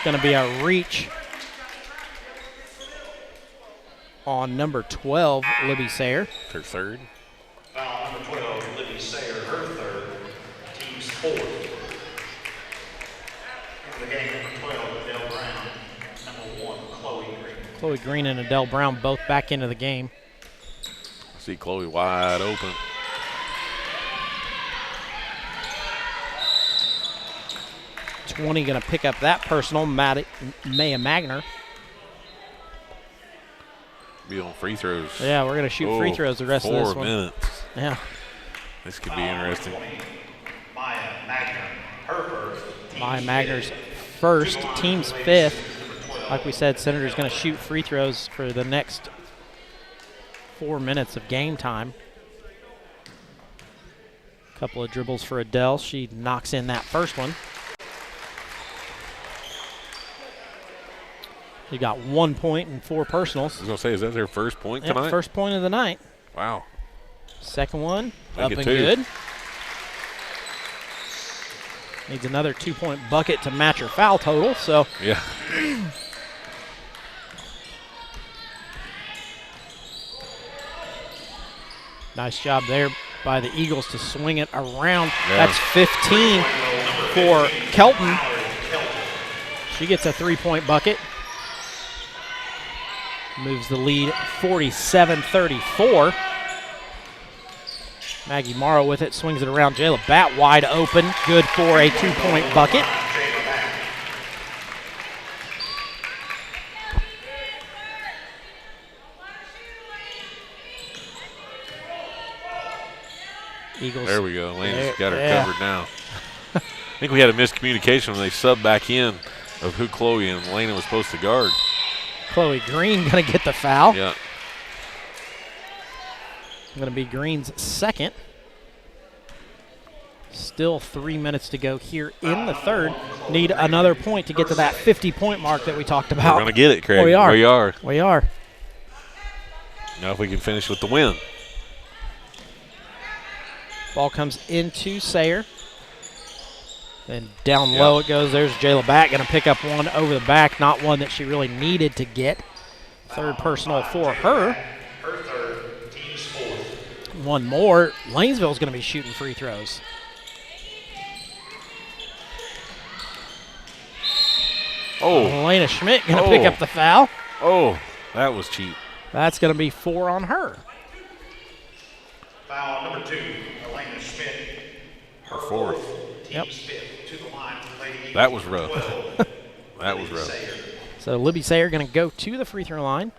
J: Going to be a reach on number 12, Libby Sayer.
K: Her third.
L: Foul number 12, Libby Sayer, her third, team's fourth. In the game, number 12, Adele Brown, number 1, Chloe Green.
J: Chloe Green and Adele Brown both back into the game.
K: See Chloe wide open.
J: Going to pick up that personal, Maya Magner.
K: Be on free throws.
J: Yeah, we're going to shoot free throws the rest of this one.
K: 4 minutes.
J: Yeah.
K: This could be interesting.
L: Maya Magner, her first.
J: Maya Magner's first, team's 5th. Like we said, Senator's going to shoot free throws for the next 4 minutes of game time. Couple of dribbles for Adele. She knocks in that first one. She got 1 point and 4 personals.
K: I was going to say, is that their first point
J: Yep,
K: tonight?
J: first point of the night.
K: Wow.
J: Second one,
K: Make
J: up
K: it
J: and
K: 2.
J: good. Needs another 2-point bucket to match her foul total, so.
K: Yeah.
J: Nice job there by the Eagles to swing it around.
K: Yeah.
J: That's 15 for Kelton. She gets a 3-point bucket. Moves the lead 47-34. Maggie Morrow with it, swings it around. Jayla Batt wide open, good for a 2-point bucket. Eagles.
K: There we go. Lane's got her covered now. I think we had a miscommunication when they subbed back in of who Chloe and Lena was supposed to guard.
J: Chloe Green going to get the foul.
K: Yeah.
J: Going to be Green's second. Still 3 minutes to go here in the third. Need another point to get to that 50-point mark that we talked about.
K: We're going to get it, Craig.
J: We are.
K: We are.
J: We are.
K: Now if we can finish with the win.
J: Ball comes into Sayer. Then down low it goes. There's Jayla Batt going to pick up one over the back. Not one that she really needed to get. Third personal for her.
L: Her third, team's fourth.
J: One more. Lanesville's going to be shooting free throws.
K: Oh.
J: Elena Schmidt going to pick up the foul.
K: Oh, that was cheap.
J: That's going to be 4 on her.
L: Foul number 2, Elena Schmidt, her fourth, team's fifth. To the line, Lady
K: That was rough. That was rough.
J: So Libby Sayer going to go to the free throw line.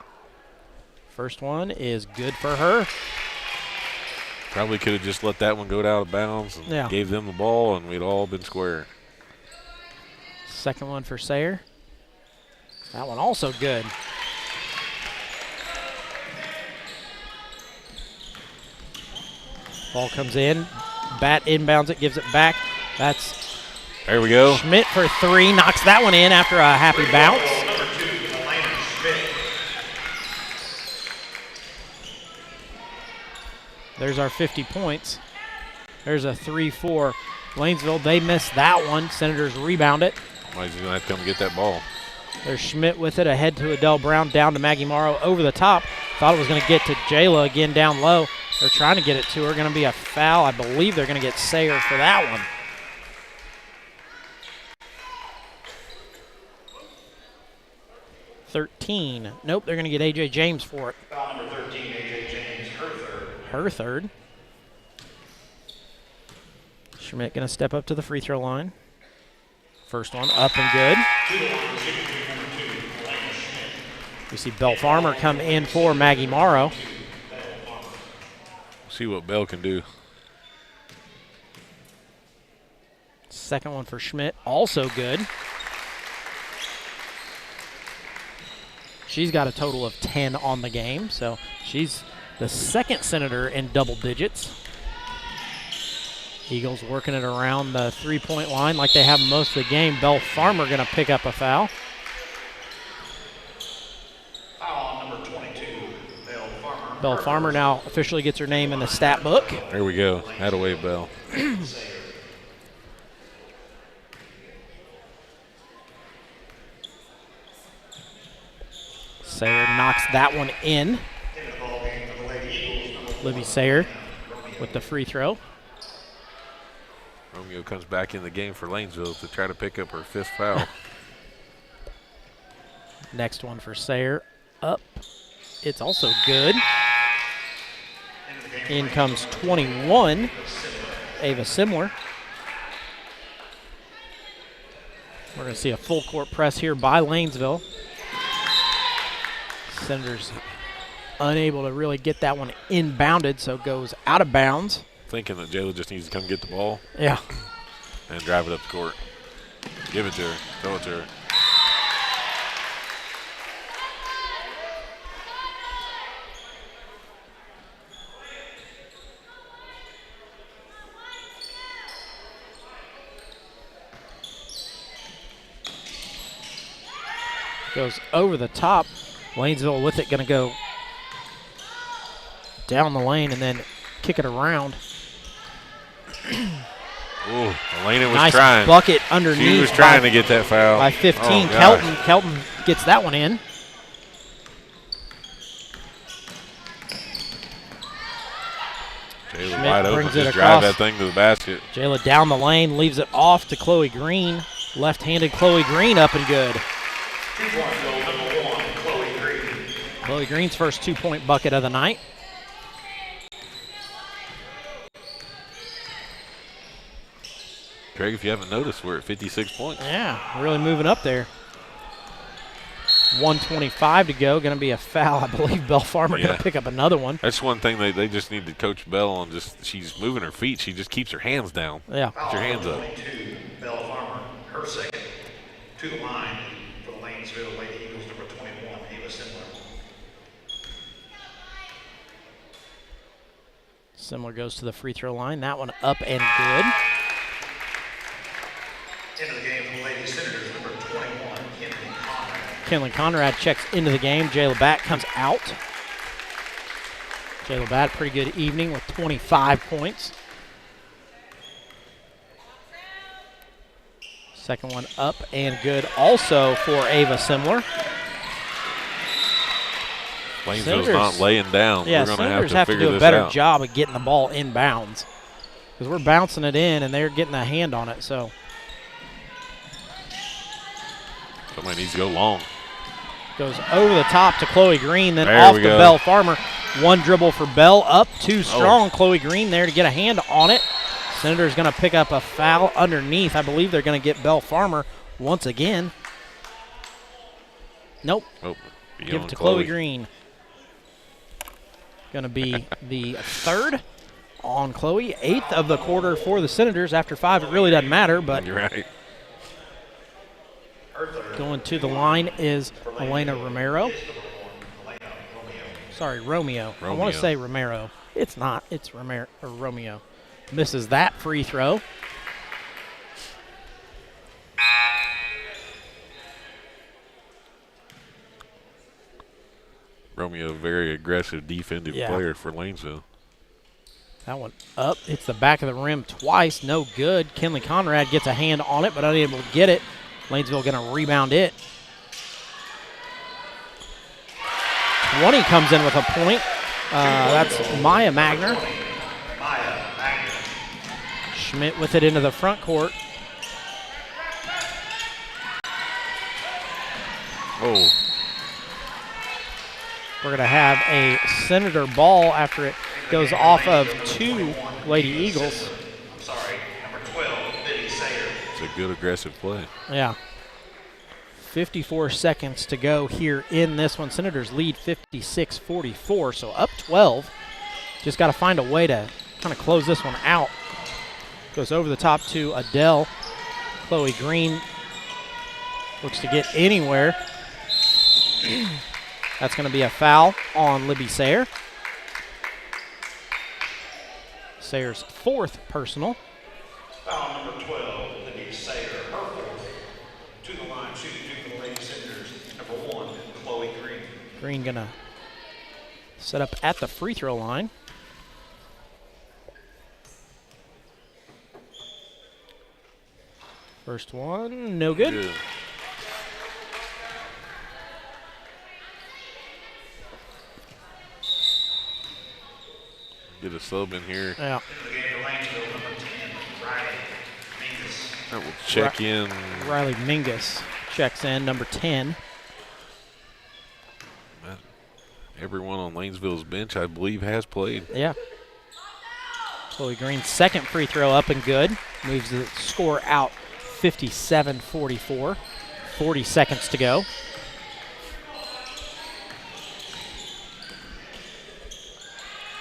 J: First one is good for her.
K: Probably could have just let that one go out of bounds and gave them the ball, and we'd all been square.
J: Second one for Sayer. That one also good. Ball comes in. Bat inbounds it, gives it back. That's
K: there we go.
J: Schmidt for 3, knocks that one in after a happy bounce. There's our 50 points. There's a 3-4. Lanesville, they missed that one. Senators rebound it.
K: Somebody's going to have to come get that ball.
J: There's Schmidt with it, ahead to Adele Brown, down to Maggie Morrow, over the top. Thought it was going to get to Jayla again down low. They're trying to get it to her. Going to be a foul. I believe they're going to get Sayer for that one. .13. Nope, they're going to get A.J. James for it.
L: Foul number 13, A.J. James, her third.
J: Her third. Schmidt going to step up to the free throw line. First one up and good. We see Belle Farmer come in for Maggie Morrow.
K: See what Bell can do.
J: Second one for Schmidt, also good. She's got a total of 10 on the game, so she's the second Senator in double digits. Eagles working it around the three-point line like they have most of the game. Belle Farmer going to pick up a foul.
L: Foul on number 22, Belle Farmer.
J: Belle Farmer now officially gets her name in the stat book.
K: There we go. Attaboy, Bell.
J: Sayer knocks that one in. Libby Sayer with the free throw.
K: Romeo comes back in the game for Lanesville to try to pick up her 5th foul.
J: Next one for Sayer. Up. It's also good. In comes 21. Ava Simler. We're going to see a full court press here by Lanesville. Senators unable to really get that one inbounded, so it goes out of bounds.
K: Thinking that Jayla just needs to come get the ball.
J: Yeah.
K: And drive it up the court. Give it to her. Throw it to her.
J: Goes over the top. Lanesville with it, going to go down the lane and then kick it around.
K: Ooh, Elena was
J: nice
K: trying.
J: Bucket underneath.
K: She was trying to get that foul.
J: By 15,
K: Oh,
J: Kelton gets that one in.
K: Jayla wide open,
J: brings it
K: just drive
J: across.
K: that thing to the basket.
J: Jayla down the lane, leaves it off to Chloe Green. Left-handed Chloe Green up and good.
L: 2-point goal number 1, Chloe Green.
J: Chloe Green's first 2-point bucket of the night.
K: Craig, if you haven't noticed, we're at 56 points.
J: Yeah, really moving up there. 1:25 to go. Going to be a foul. I believe Belle Farmer going to pick up another one.
K: That's one thing they just need to coach Bell on. Just she's moving her feet. She just keeps her hands down.
J: Yeah.
K: Put your hands up.
L: 22, Belle Farmer, her second. To the line for the Lanesville Lady Eagles, number 21, Ava Simler.
J: Simler goes to the free throw line. That one up and good.
L: Into the game for the Lady Senators, number 21, Kinley Conrad.
J: Kinley Conrad checks into the game. Jayla Batt comes out. Jayla Batt, pretty good evening with 25 points. Second one up and good also for Ava Simler.
K: Lanesville's not laying down.
J: Yeah,
K: we're going
J: Senators
K: to
J: have to
K: figure
J: do a
K: this
J: better
K: out.
J: job of getting the ball inbounds because we're bouncing it in and they're getting a hand on it. So
K: Somebody needs to go long.
J: goes over the top to Chloe Green, then
K: There
J: off
K: we
J: to
K: go.
J: Belle Farmer. One dribble for Belle, up too strong. Chloe Green there to get a hand on it. Senator's going to pick up a foul underneath. I believe they're going to get Belle Farmer once again. Nope. Give it to Chloe Green. Going to be the third on Chloe. 8th of the quarter for the Senators. After 5, it really doesn't matter, but
K: You're right.
J: going to the line is Elena Romero. Sorry, Romeo. I want
K: Romeo.
J: to say Romero. It's not. It's Romeo. Misses that free throw.
K: Romeo, very aggressive defensive player for Lanesville.
J: That one up. It's the back of the rim twice. No good. Kinley Conrad gets a hand on it, but unable to get it. Lanesville going to rebound it. 20 comes in with a point. That's Maya Magner. Schmidt with it into the front court.
K: Oh.
J: We're going to have a Senator ball after it goes off of 2 Lady Eagles.
L: Sorry, number 12, Libby Sayer.
K: It's a good aggressive play.
J: Yeah. 54 seconds to go here in this one. Senators lead 56-44, so up 12. Just got to find a way to kind of close this one out. Goes over the top to Adele. Chloe Green looks to get anywhere. That's going to be a foul on Libby Sayer. Sayer's 4th personal.
L: Foul number 12, Libby Sayer, her 4th. To the line, shooting two for the Lady Senators. Number 1, Chloe Green.
J: Green going to set up at the free throw line. First one, no good.
K: Get a sub in here.
J: Yeah.
K: That will check in.
J: Riley Mingus checks in, number 10.
K: Everyone on Lanesville's bench, I believe, has played.
J: Yeah. Chloe Green's 2nd free throw up and good. Moves the score out 57-44. 40 seconds to go.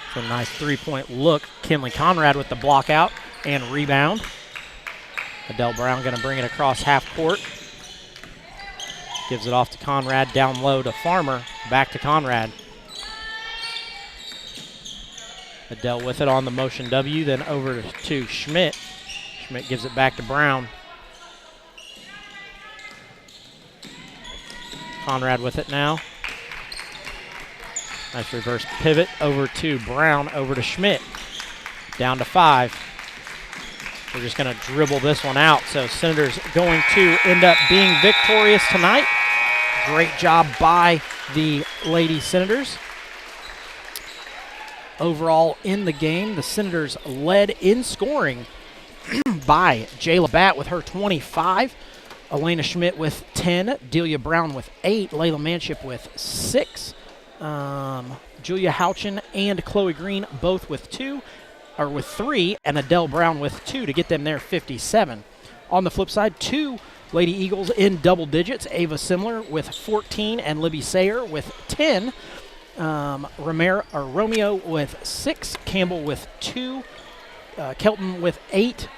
J: It's a nice 3-point look. Kinley Conrad with the block out and rebound. Adele Brown going to bring it across half court. Gives it off to Conrad, down low to Farmer, back to Conrad. Adele with it on the motion W, then over to Schmidt. Schmidt gives it back to Brown. Conrad with it now. Nice reverse pivot over to Brown, over to Schmidt. Down to 5. We're just going to dribble this one out. So Senators going to end up being victorious tonight. Great job by the Lady Senators. Overall in the game, the Senators led in scoring by Jayla Batt with her 25. Elena Schmidt with 10. Delia Brown with 8. Layla Manship with 6. Julia Houchin and Chloe Green both with 2. Or with 3, and Adele Brown with 2 to get them there 57. On the flip side, 2 Lady Eagles in double digits. Ava Simler with 14 and Libby Sayer with 10. Romeo with 6. Campbell with 2. Kelton with 8.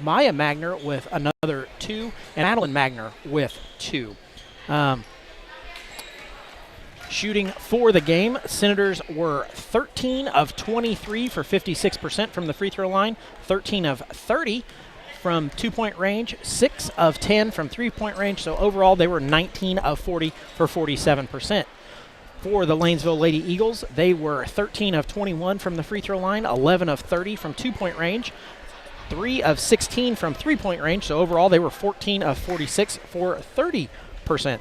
J: Maya Magner with another 2. And Adeline Magner with 2. Shooting for the game, Senators were 13 of 23 for 56% from the free throw line, 13 of 30 from 2-point range, 6 of 10 from 3-point range. So overall, they were 19 of 40 for 47%. For the Lanesville Lady Eagles, they were 13 of 21 from the free throw line, 11 of 30 from 2-point range, 3 of 16 from 3-point range. So overall, they were 14 of 46 for 30%.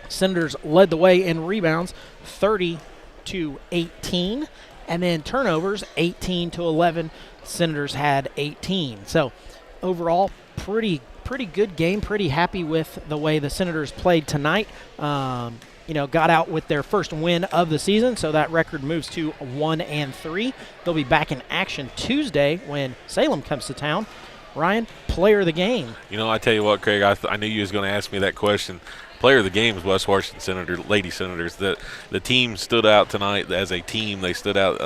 J: Senators led the way in rebounds, 30-18, and then turnovers, 18-11. Senators had 18. So overall, pretty good game. Pretty happy with the way the Senators played tonight. Got out with their first win of the season, so that record moves to 1-3. They'll be back in action Tuesday when Salem comes to town. Ryan, player of the game.
K: I tell you what, Craig, I knew you was going to ask me that question. Player of the game is West Washington Lady Senators. The team stood out tonight as a team. They stood out.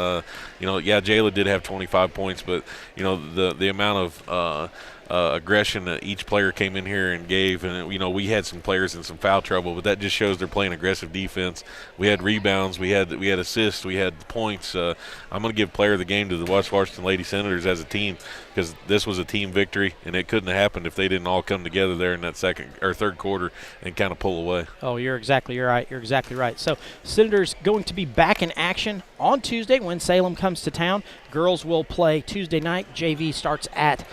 K: Jayla did have 25 points, but the amount of aggression that each player came in here and gave, and we had some players in some foul trouble, but that just shows they're playing aggressive defense. We had rebounds, we had assists, we had points. I'm going to give player of the game to the West Washington Lady Senators as a team, because this was a team victory, and it couldn't have happened if they didn't all come together there in that second or third quarter and kind of pull away.
J: Oh, you're exactly right. So Senators going to be back in action on Tuesday when Salem comes to town. Girls will play Tuesday night. JV starts at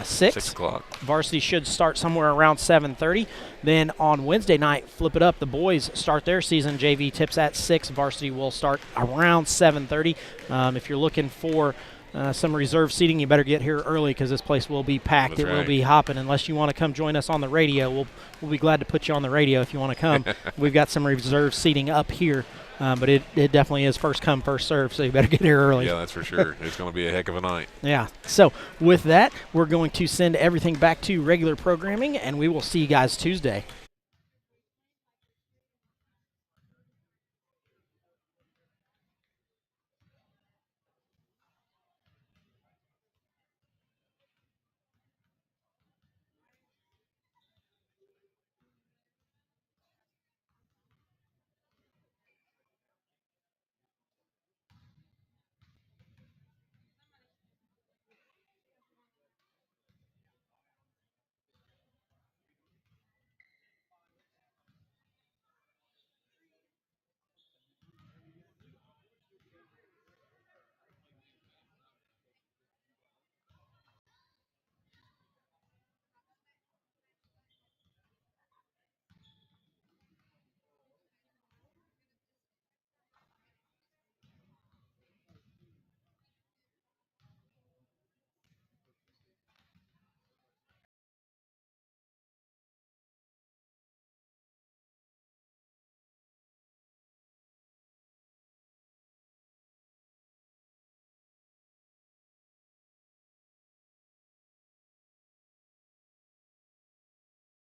J: 6
K: o'clock.
J: Varsity should start somewhere around 7:30. Then on Wednesday night, flip it up. The boys start their season. JV tips at 6. Varsity will start around 7:30. If you're looking for some reserve seating. You better get here early because this place will be packed.
A: That's
J: It will
A: right.
J: be hopping. Unless you want to come join us on the radio, we'll be glad to put you on the radio if you want to come. We've got some reserve seating up here, but it definitely is first come, first serve, so you better get here early.
A: Yeah, that's for sure. It's going to be a heck of a night.
J: Yeah. So with that, we're going to send everything back to regular programming, and we will see you guys Tuesday.